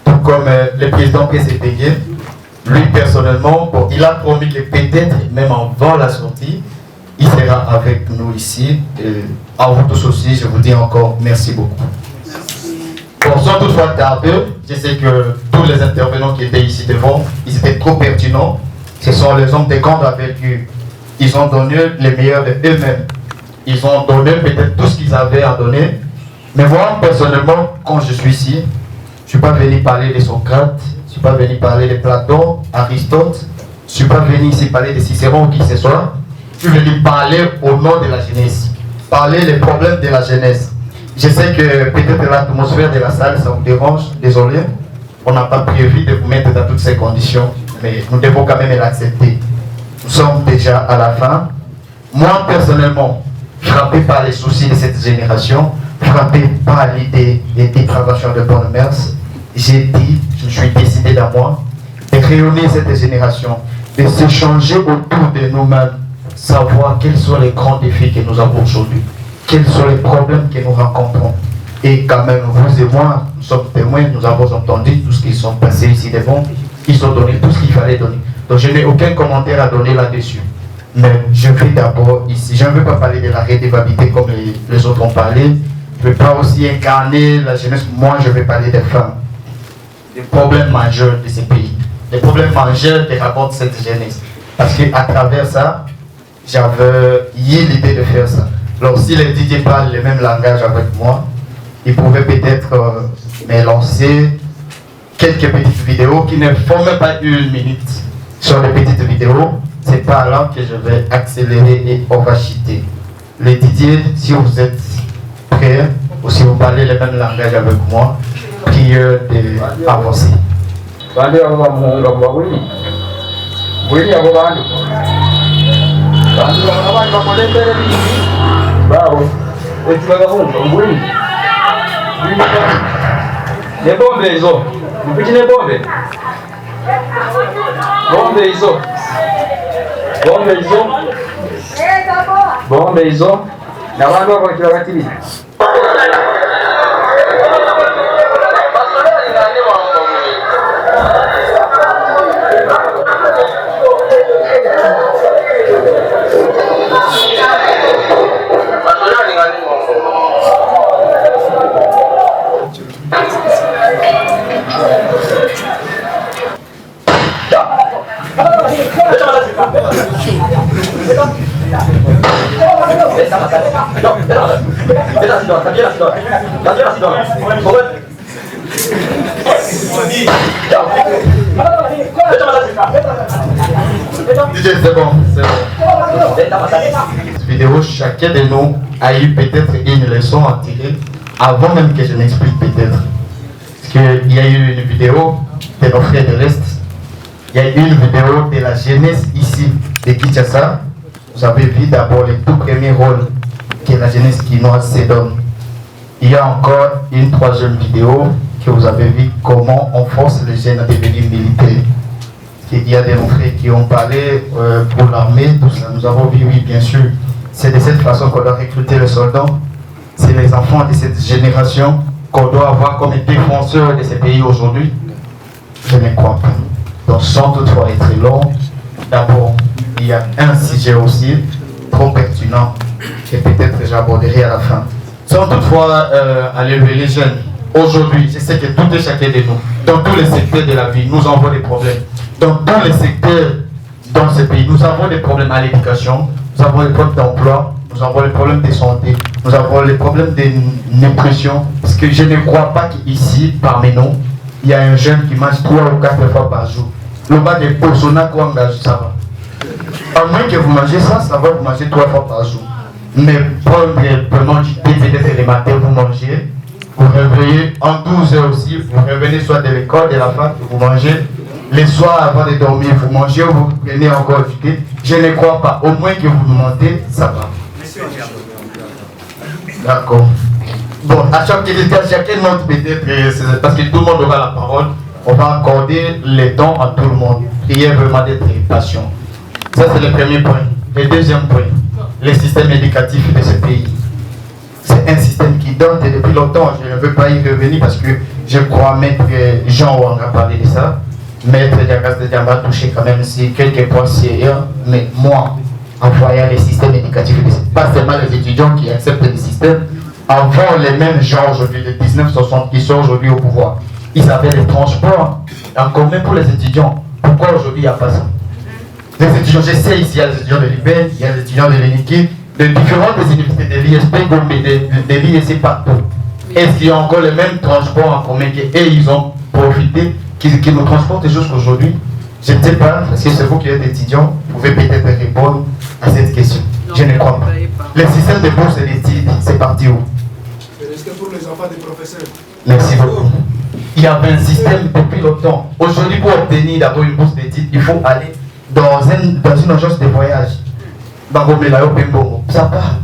Tout comme le président PCPG, lui personnellement, bon, il a promis que peut-être, même avant la sortie, il sera avec nous ici. Et à vous tous aussi, je vous dis encore merci beaucoup. Bon, sans toutefois tarder, je sais que tous les intervenants qui étaient ici devant, ils étaient trop pertinents. Ce sont les hommes de grande envergure. Ils ont donné les meilleurs d'eux-mêmes. Ils ont donné peut-être tout ce qu'ils avaient à donner. Mais moi, personnellement, quand je suis ici, je ne suis pas venu parler de Socrate, je ne suis pas venu parler de Platon, Aristote, je ne suis pas venu ici parler de Cicéron ou qui que ce soit. Je suis venu parler au nom de la jeunesse, parler des problèmes de la jeunesse. Je sais que peut-être l'atmosphère de la salle, ça vous dérange, désolé. On n'a pas prévu de vous mettre dans toutes ces conditions, mais nous devons quand même l'accepter. Nous sommes déjà à la fin. Moi, personnellement, frappé par les soucis de cette génération, frappé par l'idée des dépravations de bonnes mœurs, j'ai dit, je suis décidé dans moi, de rayonner cette génération, de se changer autour de nous-mêmes, savoir quels sont les grands défis que nous avons aujourd'hui, quels sont les problèmes que nous rencontrons. Et quand même, vous et moi, nous sommes témoins, nous avons entendu tout ce qui sont passés ici devant, ils ont donné tout ce qu'il fallait donner. Donc je n'ai aucun commentaire à donner là-dessus. Mais je vais d'abord ici, je ne veux pas parler de la rédévabilité comme les autres ont parlé, je ne veux pas aussi incarner la jeunesse, moi je vais parler des femmes, des problèmes majeurs de ces pays, des problèmes majeurs que raconte cette jeunesse. Parce qu'à travers ça, j'avais eu l'idée de faire ça. Alors si les DJ parlent le même langage avec moi, ils pouvaient peut-être me lancer quelques petites vidéos qui ne font même pas 1 minute. Sur les petites vidéos, c'est par là que je vais accélérer et on va chuter. Les DJ, si vous êtes prêts, ou si vous parlez le même langage avec moi, prière d'avancer. Les bombes, ils ont. Vous petits les bombes. Bombes, ils ont. Bombes, ils ont. Bombes, ils ont. La bande va voir qui va tirer. C'est bon, c'est bon. Cette vidéo, chacun de nous a eu peut-être une leçon à tirer avant même que je m'explique peut-être. Parce qu'il y a eu une vidéo de nos frères de l'Est, il y a eu une vidéo de la jeunesse ici de Kinshasa. Vous avez vu d'abord le tout premier rôle que la jeunesse quinoise se donne. Il y a encore une 3e vidéo que vous avez vu comment on force les jeunes à devenir militaires. Il y a des frères qui ont parlé pour l'armée, tout ça. Nous avons vu, oui, bien sûr, c'est de cette façon qu'on doit recruter les soldats. C'est les enfants de cette génération qu'on doit avoir comme défenseurs de ces pays aujourd'hui. Je ne crois pas. Donc sans toutefois être long, d'abord, il y a un sujet aussi trop pertinent que peut-être j'aborderai à la fin. Sans toutefois aller lever les jeunes. Aujourd'hui, je sais que tout et chacun de nous, dans tous les secteurs de la vie, nous avons des problèmes. Dans tous les secteurs dans ce pays, nous avons des problèmes à l'éducation, nous avons des problèmes d'emploi, nous avons des problèmes de santé, nous avons les problèmes de nutrition. Parce que je ne crois pas qu'ici, parmi nous, il y a un jeune qui mange 3 ou 4 fois par jour. Le bas de Posona, ça va. À moins que vous mangez ça, ça va, vous mangez 3 fois par jour. Mais prenons du thé, peut-être le matin, vous mangez. Vous réveillez en 12 heures aussi, vous revenez soit de l'école, de la fac, vous mangez. Les soirs avant de dormir, vous mangez, vous prenez encore du thé. Je ne crois pas. Au moins que vous mentez, ça va. D'accord. Bon, à chacun notre peut-être, parce que tout le monde aura la parole, on va accorder le temps à tout le monde. Prière vraiment d'être patient. Ça, c'est le premier point. Le deuxième point, le système éducatif de ce pays. C'est un système qui donne depuis longtemps. Je ne veux pas y revenir parce que je crois Maître Jean Wang a parlé de ça. Maître Diagas de Diamba a touché quand même si quelques points sérieux. Mais moi, en voyant les systèmes éducatifs, pas seulement les étudiants qui acceptent le système, avant les mêmes gens aujourd'hui, les 1960 qui sont aujourd'hui au pouvoir, ils avaient les transports en commun pour les étudiants. Pourquoi aujourd'hui il n'y a pas ça? Les étudiants, je sais ici, il y a les étudiants de l'IBEN, il y a les étudiants de l'ENIKI, de différentes universités, de l'ISP, de l'ISC partout. Est-ce qu'il y a encore les mêmes transports en commun qu'eux, ils ont profité, qui nous transportent jusqu'aujourd'hui? Je ne sais pas, parce que c'est vous qui êtes étudiants, vous pouvez peut-être répondre à cette question. Je ne crois pas. Le système de bourse d'études, c'est parti où? C'est resté pour les enfants des professeurs. Merci beaucoup. Il y avait un système depuis longtemps. Aujourd'hui, pour obtenir d'abord une bourse d'études, il faut aller dans une agence de voyage. Ça part.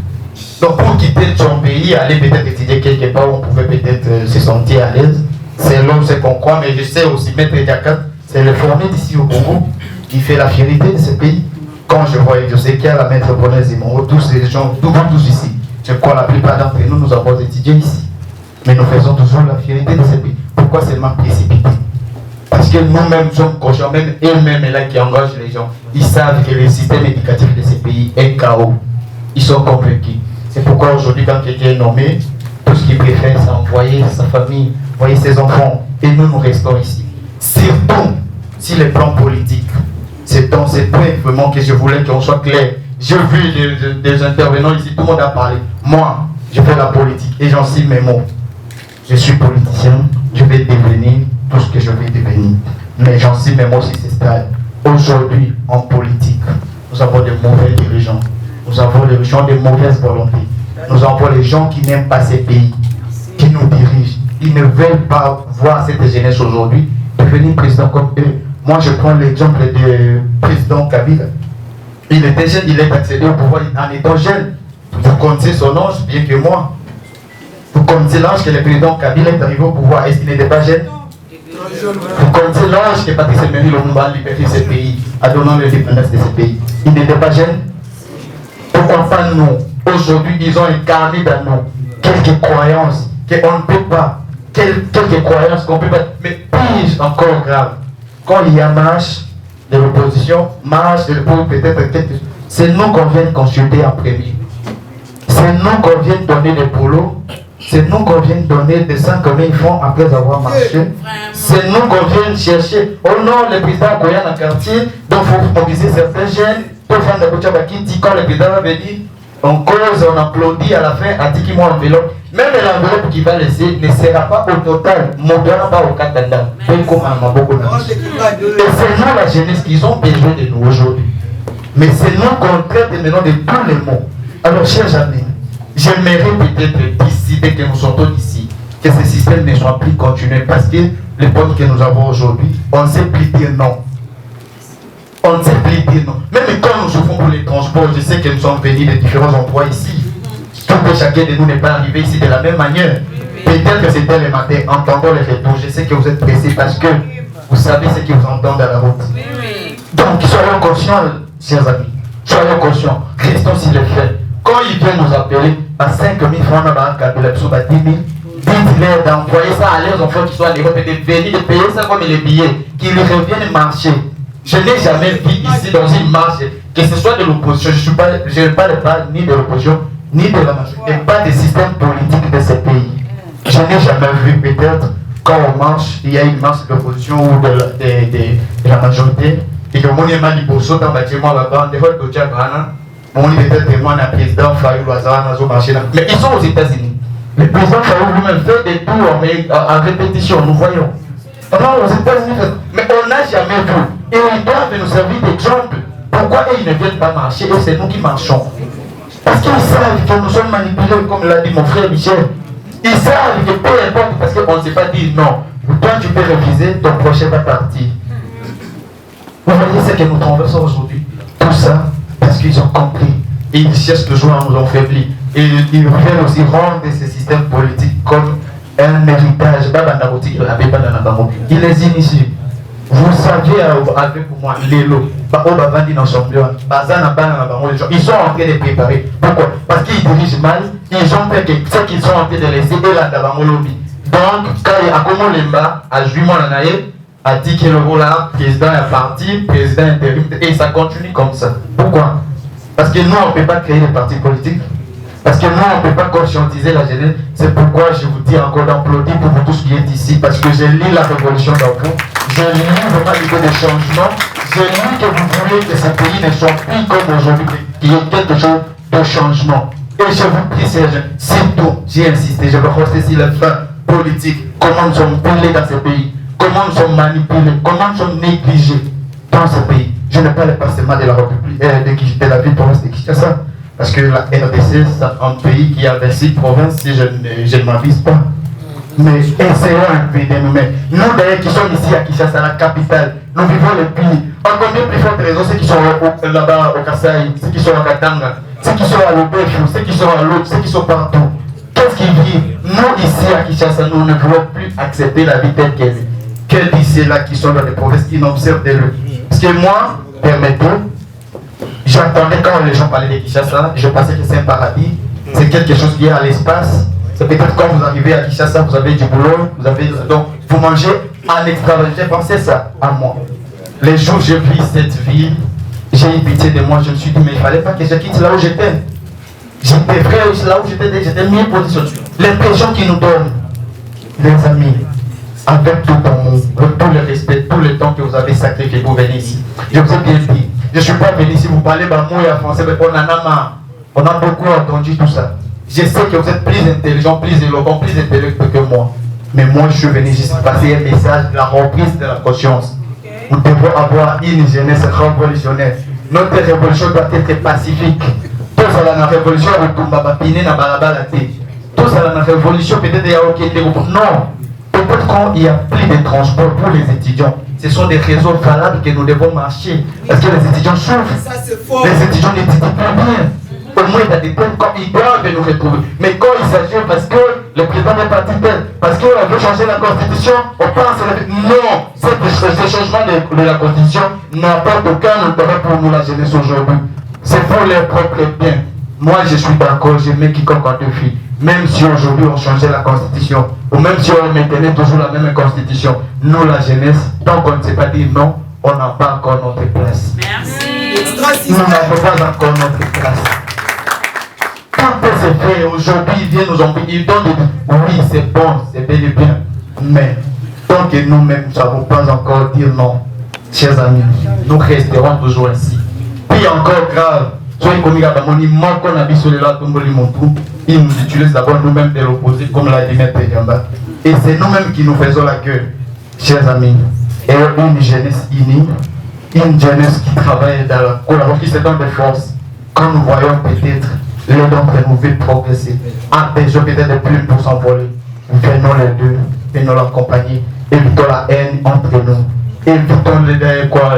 Donc pour quitter son pays, aller peut-être étudier quelque part où on pouvait peut-être se sentir à l'aise. C'est l'homme, c'est qu'on croit, mais je sais aussi, Maître Diakat, c'est le formé d'ici au Congo qui fait la fierté de ce pays. Quand je vois José Kia, la Maître Bonnet Zimoro, tous ces gens, tous ici, je crois la plupart d'entre nous, nous avons étudié ici. Mais nous faisons toujours la fierté de ce pays. Pourquoi seulement précipité? Parce que nous-mêmes sommes conscients, même eux-mêmes là qui engagent les gens, ils savent que le système éducatif de ces pays est chaos. Ils sont convaincus. C'est pourquoi aujourd'hui, quand quelqu'un est nommé, tout ce qu'il préfère, c'est envoyer sa famille, envoyer ses enfants. Et nous, nous restons ici. Surtout si les plans politiques, c'est dans ces points vraiment que je voulais qu'on soit clair. J'ai vu des intervenants ici, tout le monde a parlé. Moi, je fais la politique et j'en cite mes mots. Je suis politicien, je vais devenir tout ce que je vais devenir. Mais j'en cite mes mots si c'est stade. Aujourd'hui, en politique, nous avons de mauvais dirigeants. Nous avons des gens de mauvaise volonté. Nous avons les gens qui n'aiment pas ces pays, qui nous dirigent. Ils ne veulent pas voir cette jeunesse aujourd'hui devenir président comme eux. Moi, je prends l'exemple du président Kabila. Il était jeune, il est accédé au pouvoir en étant jeune. Vous connaissez son âge bien que moi. Vous connaissez l'âge que le président Kabila est arrivé au pouvoir. Est-ce qu'il n'était pas jeune? Vous connaissez l'âge que Patrice Emery Lumumba a libéré ce pays, a donné l'indépendance de ce pays. Il n'était pas jeune? Pourquoi pas nous? Aujourd'hui, ils ont incarné dans nous quelques croyances qu'on ne peut pas, quelques croyances qu'on ne peut pas. Mais pire encore grave, quand il y a marche de l'opposition, marche de l'opposition, peut-être quelque chose, c'est nous qu'on vient consulter en premier. C'est nous qu'on vient donner des boulots. C'est nous qu'on vient donner des 5 000 francs après avoir marché. C'est nous qu'on vient chercher. Oh non, le président Koya dans le quartier, donc il faut mobiliser certains jeunes. Pour faire des bouchons qui dit quand le président va venir, on cause, on applaudit à la fin, à dit qu'il m'a enveloppe. Même l'enveloppe qu'il va laisser ne sera pas au total, ne sera pas au Katanda. Et c'est nous la jeunesse qui ont besoin de nous aujourd'hui. Mais c'est nous qu'on traite maintenant de tous les mots. Alors, chers amis, j'aimerais peut-être d'ici, dès que nous sortons d'ici, que ce système ne soit plus continué parce que les points que nous avons aujourd'hui, on ne sait plus dire non. On ne sait plus dire non. Même quand nous souffrons pour les transports, je sais que nous sommes venus de différents endroits ici. Tout que chacun de nous n'est pas arrivé ici de la même manière. Peut-être que c'était le matin, entendons les retours. Je sais que vous êtes pressés parce que vous savez ce que vous entendez à la route. Donc, soyons conscients, chers amis. Soyons conscients. Restons sur le fait. quand ils viennent nous appeler, à 5 000 francs, on a 10 000, dites-leur d'envoyer ça à leurs enfants qui sont à l'Europe et de venir de payer ça comme les billets, qu'ils reviennent marcher. Je n'ai jamais vu ici dans une marche, que ce soit de l'opposition, je ne parle pas ni de l'opposition, ni de la majorité, pas des systèmes politiques de ce pays. Je n'ai jamais vu, peut-être, quand on marche, il y a une marche d'opposition ou de la majorité, et que mon éman Liboso dans le bâtiment là-bas, des fois de Diagrana, mon peut-être témoin d'un président Fayoul Ouazara dans marché là. Mais ils sont aux États-Unis. Le président Fayoul lui-même fait des tours, mais en répétition, nous voyons. Alors aux États-Unis, mais on n'a jamais vu. Et ils doivent nous servir d'exemple. Pourquoi ils ne viennent pas marcher et c'est nous qui marchons? Parce qu'ils savent que nous sommes manipulés, comme l'a dit mon frère Michel. Ils savent que peu importe, parce qu'on ne s'est pas dit non. Toi, tu peux réviser, ton prochain va partir. Vous voyez ce que nous traversons aujourd'hui. Tout ça, parce qu'ils ont compris. Et ils cherchent toujours à nous affaiblir. Et ils veulent aussi rendre ces systèmes politiques comme un héritage. Ils les initient. Vous saviez avec moi, l'élo, ils sont en train de préparer. Pourquoi? Parce qu'ils dirigent mal, ils ont fait ce qu'ils sont en train de laisser et là dans le lobby. Donc, quand il y a comme Lemba, à Juimon Nanaye, a dit que le rôle-là, président est parti, président intérim, et ça continue comme ça. Pourquoi? Parce que nous, on ne peut pas créer des partis politiques. Parce que nous, on ne peut pas conscientiser la jeunesse. C'est pourquoi je vous dis encore d'applaudir pour vous tous qui êtes ici. Parce que j'ai lu la révolution dans vous. J'ai lu vraiment l'idée des changements. J'ai lu que vous voulez que ce pays ne soit plus comme aujourd'hui, qu'il y ait quelque chose de changement. Et je vous prie, ces jeunes, c'est tout. J'ai insisté, je veux rester sur la fin politique. Comment nous sommes pillés dans ce pays. Comment nous sommes manipulés. Comment nous sommes négligés dans ce pays. Je ne parle pas seulement de la République, de la ville province de Kinshasa. Parce que la RDC, c'est un pays qui a 26 provinces, si je ne m'abuse pas. Mais essayons un peu de nous mettre. Nous, d'ailleurs, qui sommes ici à Kinshasa, la capitale, nous vivons le pays. En combien plus forte raison, ceux qui sont là-bas au Kasaï, ceux qui sont à Katanga, ceux qui sont à l'Obéchou, ceux qui sont à l'autre, ceux qui sont partout. Qu'est-ce qui vit? Nous, ici à Kinshasa, nous ne pouvons plus accepter la vie telle qu'elle est. Quels lycées là qui sont dans les provinces qui n'observent de l'eux? Parce que moi, permettez, j'entendais quand les gens parlaient de Kinshasa, je pensais que c'est un paradis, c'est quelque chose qui est à l'espace. C'est peut-être quand vous arrivez à Kinshasa, vous avez du boulot, donc vous mangez en extravagance. J'ai pensé ça à moi. Les jours où j'ai vu cette ville, j'ai eu pitié de moi, je me suis dit, mais il ne fallait pas que je quitte là où j'étais. J'étais vrai là où j'étais mieux positionné. L'impression qu'ils nous donnent, les amis, avec tout amour, tout le respect, tout le temps que vous avez sacrifié pour venir ici. Je vous ai bien dit. Je ne suis pas venu ici, vous parlez bamou et français, mais on en a marre. On a beaucoup entendu tout ça. Je sais que vous êtes plus intelligent, plus éloquent, plus intellectuel que moi. Mais moi, je suis venu juste passer un message de la reprise de la conscience. Nous devons avoir une jeunesse révolutionnaire. Notre révolution doit être pacifique. Tous à la révolution, on va piner dans la tous à la révolution, peut-être il y a aucun. Non. Peut-être quand il n'y a plus de transport pour les étudiants, ce sont des réseaux valables que nous devons marcher. Parce que les étudiants souffrent. Les étudiants n'étudient pas bien. Au moins, il y a des thèmes quand ils doivent nous retrouver. Mais quand il s'agit parce que le président est parti tel, parce qu'on veut changer la constitution, on pense non, ce changement de la constitution n'apporte aucun intérêt pour nous, la jeunesse aujourd'hui. C'est pour leur propre bien. Moi, je suis d'accord, je mets quiconque en défi. Même si aujourd'hui on changeait la constitution, ou même si on maintenait toujours la même constitution, nous, la jeunesse, tant qu'on ne s'est pas dit non, on n'a pas encore notre place. Merci. Nous n'avons pas encore notre place. Quand c'est fait, aujourd'hui, ils viennent nous envoyer, ils donnent des... Oui, c'est bon, c'est bel et bien. Mais tant que nous-mêmes ne savons pas encore dire non, chers amis, nous resterons toujours ainsi. Puis encore grave, soyez comme il manque qu'on habite sur les lacs ils nous utilisent d'abord nous-mêmes de l'opposé, comme l'a dit Maître Yamba. Et c'est nous-mêmes qui nous faisons la queue, chers amis. Et une jeunesse unie, une jeunesse qui travaille dans la collaboration, qui se donne des forces. Quand nous voyons peut-être les d'entre nous veulent progresser, empêchons peut-être des plumes pour s'envoler. Venons les deux, venons l'accompagner, évitons la haine entre nous, évitons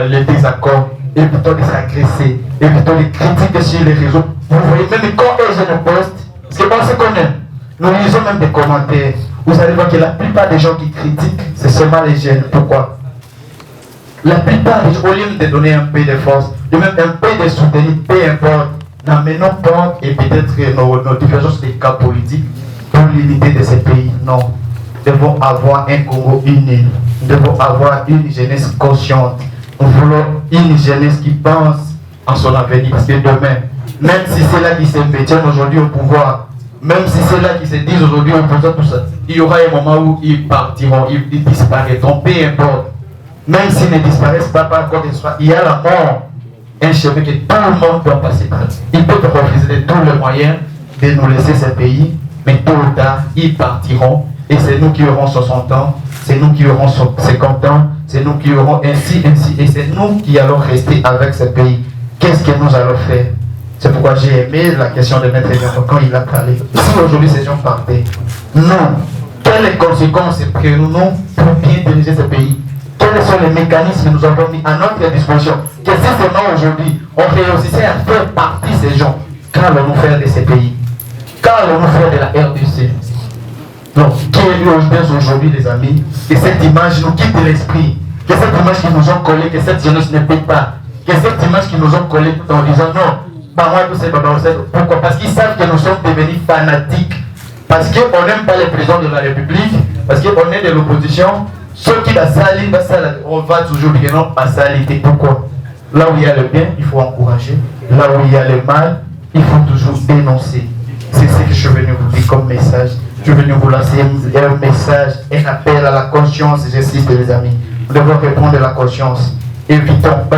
les désaccords, évitons de s'agresser, évitons les critiques sur les réseaux. Vous voyez, même quand eux je ne poste, c'est qu'on se connaît. Nous lisons même des commentaires. Vous allez voir que la plupart des gens qui critiquent, c'est seulement les jeunes. Pourquoi? La plupart des gens, au lieu de donner un peu de force, de même un peu de soutenir, peu importe, n'amenons pas et peut-être nos divergences des cas politiques pour l'unité de ces pays. Non. Nous devons avoir un Congo uni. Nous devons avoir une jeunesse consciente. Nous voulons une jeunesse qui pense en son avenir. Parce que demain, même si c'est là qui se maintiennent aujourd'hui au pouvoir, même si c'est là qui se disent aujourd'hui au pouvoir, tout ça, il y aura un moment où ils partiront, ils disparaîtront, peu importe. Même s'ils ne disparaissent pas par contre, il y a la mort. Un chemin que tout le monde doit passer par. Ils peuvent refuser de tous les moyens de nous laisser ce pays, mais tôt ou tard, ils partiront. Et c'est nous qui aurons 60 ans, c'est nous qui aurons 50 ans, c'est nous qui aurons ainsi, et c'est nous qui allons rester avec ce pays. Qu'est-ce que nous allons faire? C'est pourquoi j'ai aimé la question de Maître Diambo quand il a parlé. Si aujourd'hui ces gens partaient, non. Quelles conséquences prenons-nous pour bien diriger ce pays? Quels sont les mécanismes que nous avons mis à notre disposition? Que si seulement aujourd'hui, on réussissait à faire partie de ces gens, qu'allons-nous faire de ces pays? Qu'allons-nous faire de la RDC? Donc, qu'il y aujourd'hui, les amis, que cette image nous quitte l'esprit, que cette image qui nous ont collé, que cette jeunesse ne paie pas, que cette image qui nous ont collé tout en disant non, bah moi tout c'est pas pourquoi? Parce qu'ils savent que nous sommes devenus fanatiques, parce qu'on n'aime pas les présidents de la République, parce qu'on est de l'opposition. Ceux qui va salir, on va toujours dire non, pas salir. Pourquoi? Là où il y a le bien, il faut encourager. Là où il y a le mal, il faut toujours dénoncer. C'est ce que je suis venu vous dire comme message. Je suis venu vous lancer un message, un appel à la conscience, j'insiste les amis. Nous devons répondre à la conscience. Évitons,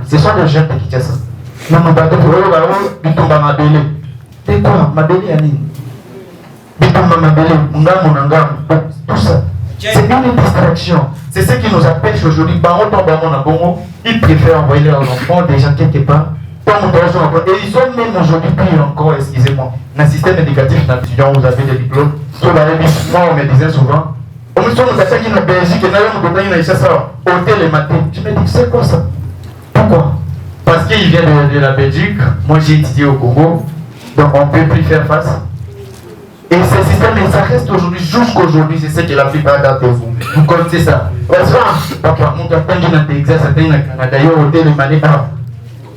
ce sont des jeunes de Kinshasa. Nous nous battons pour eux, nous tombons à Mabélé. C'est quoi? Mabélé, Annie? Nous tombons à Mabélé, tout ça. C'est une distraction. C'est ce qui nous empêche aujourd'hui. Ils préfèrent envoyer leurs enfants déjà quelque part. Et ils sont même aujourd'hui pire encore, excusez-moi. Dans le système éducatif, vous avez des diplômes. Moi, on me disait souvent, on me dit nous attaquons la Belgique et nous avons au télématé. Je me dis, c'est quoi ça? Pourquoi? Parce qu'il vient de la Belgique. Moi, j'ai étudié au Congo. Donc, on ne peut plus faire face. Et ce système, ça reste aujourd'hui, jusqu'aujourd'hui, c'est ce que la plupart d'entre vous. Vous connaissez ça. Papa, mon capitaine qui n'a Texas, d'ailleurs, au télématé.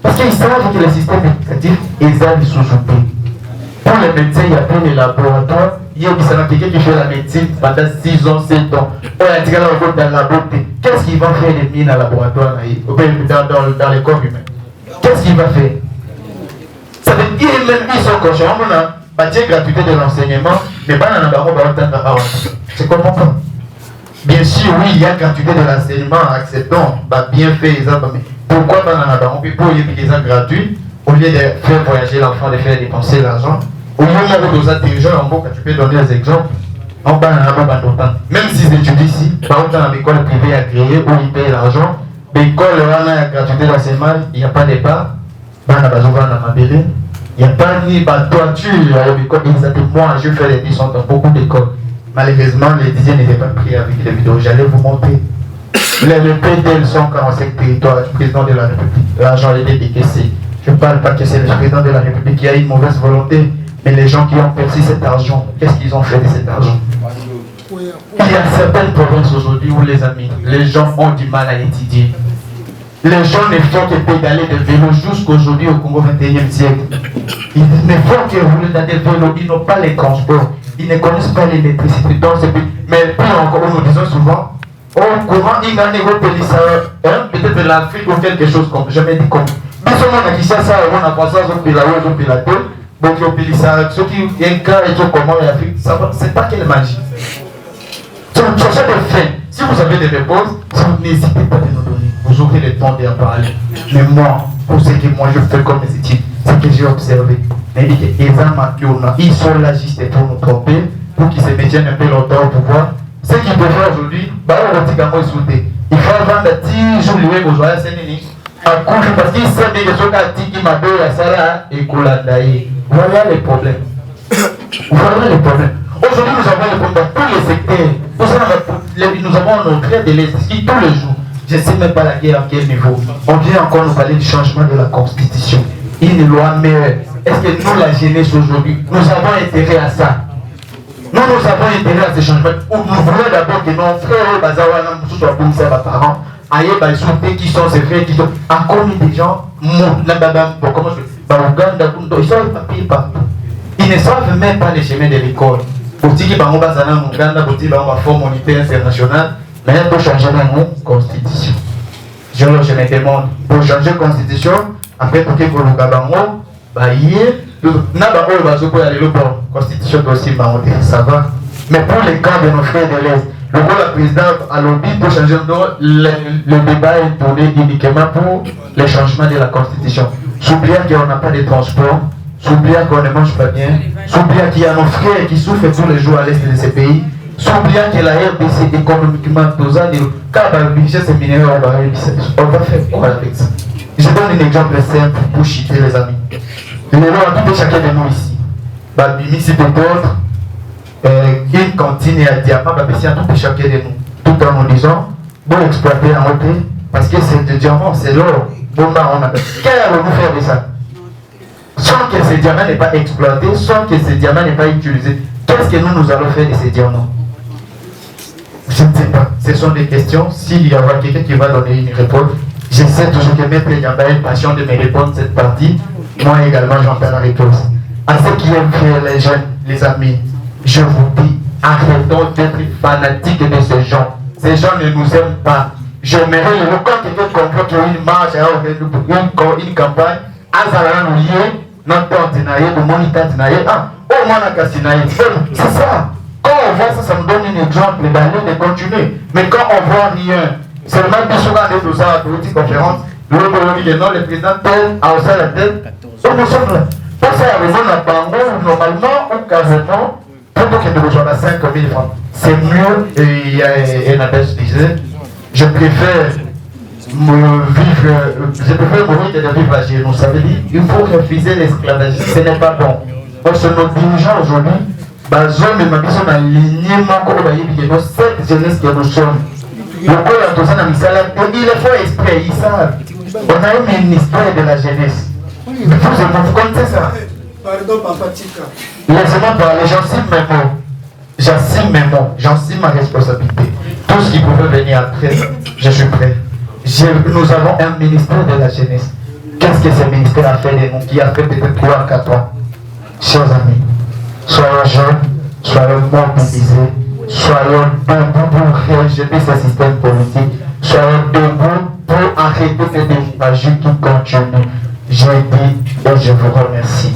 Parce qu'ils savent que le système éducatif est sous-outé. Pour les médecins, il y a plein de laboratoires. Il y a quelqu'un qui fait la médecine pendant 6 ans, 7 ans. On a dit dans la beauté. Qu'est-ce qu'il va faire des mines à laboratoire dans les corps humains? Qu'est-ce qu'il va faire? Ça veut dire même qu'ils sont conscients. On a bâti la gratuité de l'enseignement, mais pas dans la c'est comment pas? Bien sûr, oui, il y a gratuité de l'enseignement, acceptons, bien fait, mais pourquoi pas dans la pour y avoir des gens gratuits, au lieu de faire voyager l'enfant, de faire dépenser l'argent, au lieu de nos intelligents, en gros, tu peux donner des exemples, on va même s'ils étudient ici, par exemple, dans l'école privée agréée où ils payent l'argent, l'école, on a la gratuité d'enseignement, il n'y a pas de pas, il n'y a pas ni de toiture à l'école, moi, je fais des missions dans beaucoup d'écoles. Malheureusement, les dizaines n'étaient pas pris avec les vidéos, j'allais vous montrer. Les PDL sont 45 territoires, le président de la République, l'argent a été décaissé. Je ne parle pas que c'est le président de la République qui a une mauvaise volonté, mais les gens qui ont perçu cet argent, qu'est-ce qu'ils ont fait de cet argent? Il y a certaines provinces aujourd'hui où les gens ont du mal à étudier. Les gens ne font que pédaler de vélo jusqu'aujourd'hui au Congo 21e siècle. Ils ne font que rouler dans des vélos, ils n'ont pas les transports, ils ne connaissent pas l'électricité dans ce pays. Mais puis encore, nous disons souvent, au courant, il y a peut-être de l'Afrique ou quelque chose comme, je me dis comme, mais seulement on a dit ça, on a pensé à un pilote, donc ceux qui incarnent et comment l'Afrique, c'est pas quelle magie. Donc, cherchez des faits. Si vous avez des réponses, n'hésitez pas à nous donner. Vous aurez le temps d'en parler. Mais moi, pour ce que moi je fais comme études, c'est que j'ai observé. Ils sont là juste pour nous tromper, pour qu'ils se maintiennent un peu longtemps au pouvoir. Ce qu'ils peuvent faire aujourd'hui, il faut vendre 10 jours les aux joyeux Sénéni. Parce qu'ils savent que ce qui m'a donné à Sarah et Koulandaï. Voilà les problèmes. Voilà les problèmes. Aujourd'hui, nous avons les problèmes dans tous les secteurs. Nous avons nos traits de l'esprit tous les jours. Je ne sais même pas la guerre à quel niveau. On vient encore nous parler du changement de la Constitution. Une loi meilleure. Est-ce que nous, la jeunesse aujourd'hui, nous avons intérêt à ça? Nous avons intérêt à ce changement. Nous voulons d'abord que nos frères, Bazawana, nous soient pour nos parents, aïe, qui sont ces frères, qui sont encore des gens, comment je Ouganda, ils sont papiers partout. Ils ne savent même pas les chemins de l'école. Pour dire qu'ils vont passer en Ouganda, pour dire qu'ils vont faire mon unité internationale, mais il faut changer la constitution. Je me demande, pour changer la constitution, après pour que vous le gabango, la constitution aussi, ça va. Mais pour les cas de nos frères de l'Est, le président a lobby pour changer le débat est tourné uniquement pour le changement de la constitution. S'oubliant qu'on n'a pas de transport, s'oubliant qu'on ne mange pas bien, s'oubliant qu'il y a nos frères qui souffrent tous les jours à l'est de ces pays, s'oubliant que la RDC économiquement, tous les cas de richesse minérale, on va faire quoi avec ça? Je donne un exemple simple pour chiter les amis. Les lois à tout chacun de nous ici. Bimisi peut-être une cantine et un diamant, c'est à tout chacun de nous. Tout en nous disant, bon exploiter en haute, parce que c'est du diamant, c'est l'or. Bon, on a qu'est-ce allons-nous faire de ça? Sans que ce diamant n'est pas exploité, sans que ce diamant n'est pas utilisé, qu'est-ce que nous allons faire de ces diamants? Je ne sais pas. Ce sont des questions. S'il y aura quelqu'un qui va donner une réponse, j'essaie toujours que Maître Yamba ait passion de me répondre cette partie. Moi également, j'entends la réponse. À ceux qui aiment faire les jeunes, les amis, je vous dis, arrêtons d'être fanatiques de ces gens. Ces gens ne nous aiment pas. J'aimerais, quand quelqu'un convoque une marche, une campagne, c'est ça. Quand on voit ça, ça me donne un exemple d'aller, de continuer. Mais quand on voit rien, seulement des choses à des petites conférences, le président tel, à la tête, nous sommes là. Pour ça, il y a besoin d'un bango, normalement, occasionnellement, plutôt que de rejoindre à 5 000 francs. C'est mieux, et Nadège disait, je préfère mourir que de vivre à genoux. Ça veut dire qu'il faut refuser l'esclavage. Ce n'est pas bon. Parce que nos dirigeants aujourd'hui, cette jeunesse que nous sommes, il faut exprès, ils savent. On a un ministère de la jeunesse. Vous connaissez ça? Pardon, Papa Tika. Laissez-moi parler, j'assume mes mots. J'assume mes mots, j'assume ma responsabilité. Tout ce qui pouvait venir après, je suis prêt. Nous avons un ministère de la jeunesse. Qu'est-ce que ce ministère a fait de nous, qui a fait peut-être 3 à 4 ans? Chers amis, soyons jeunes, soyons mobilisés, soyons debout pour rejeter ce système politique, soyons debout pour arrêter cette démocratie qui continue. Je dis et je vous remercie.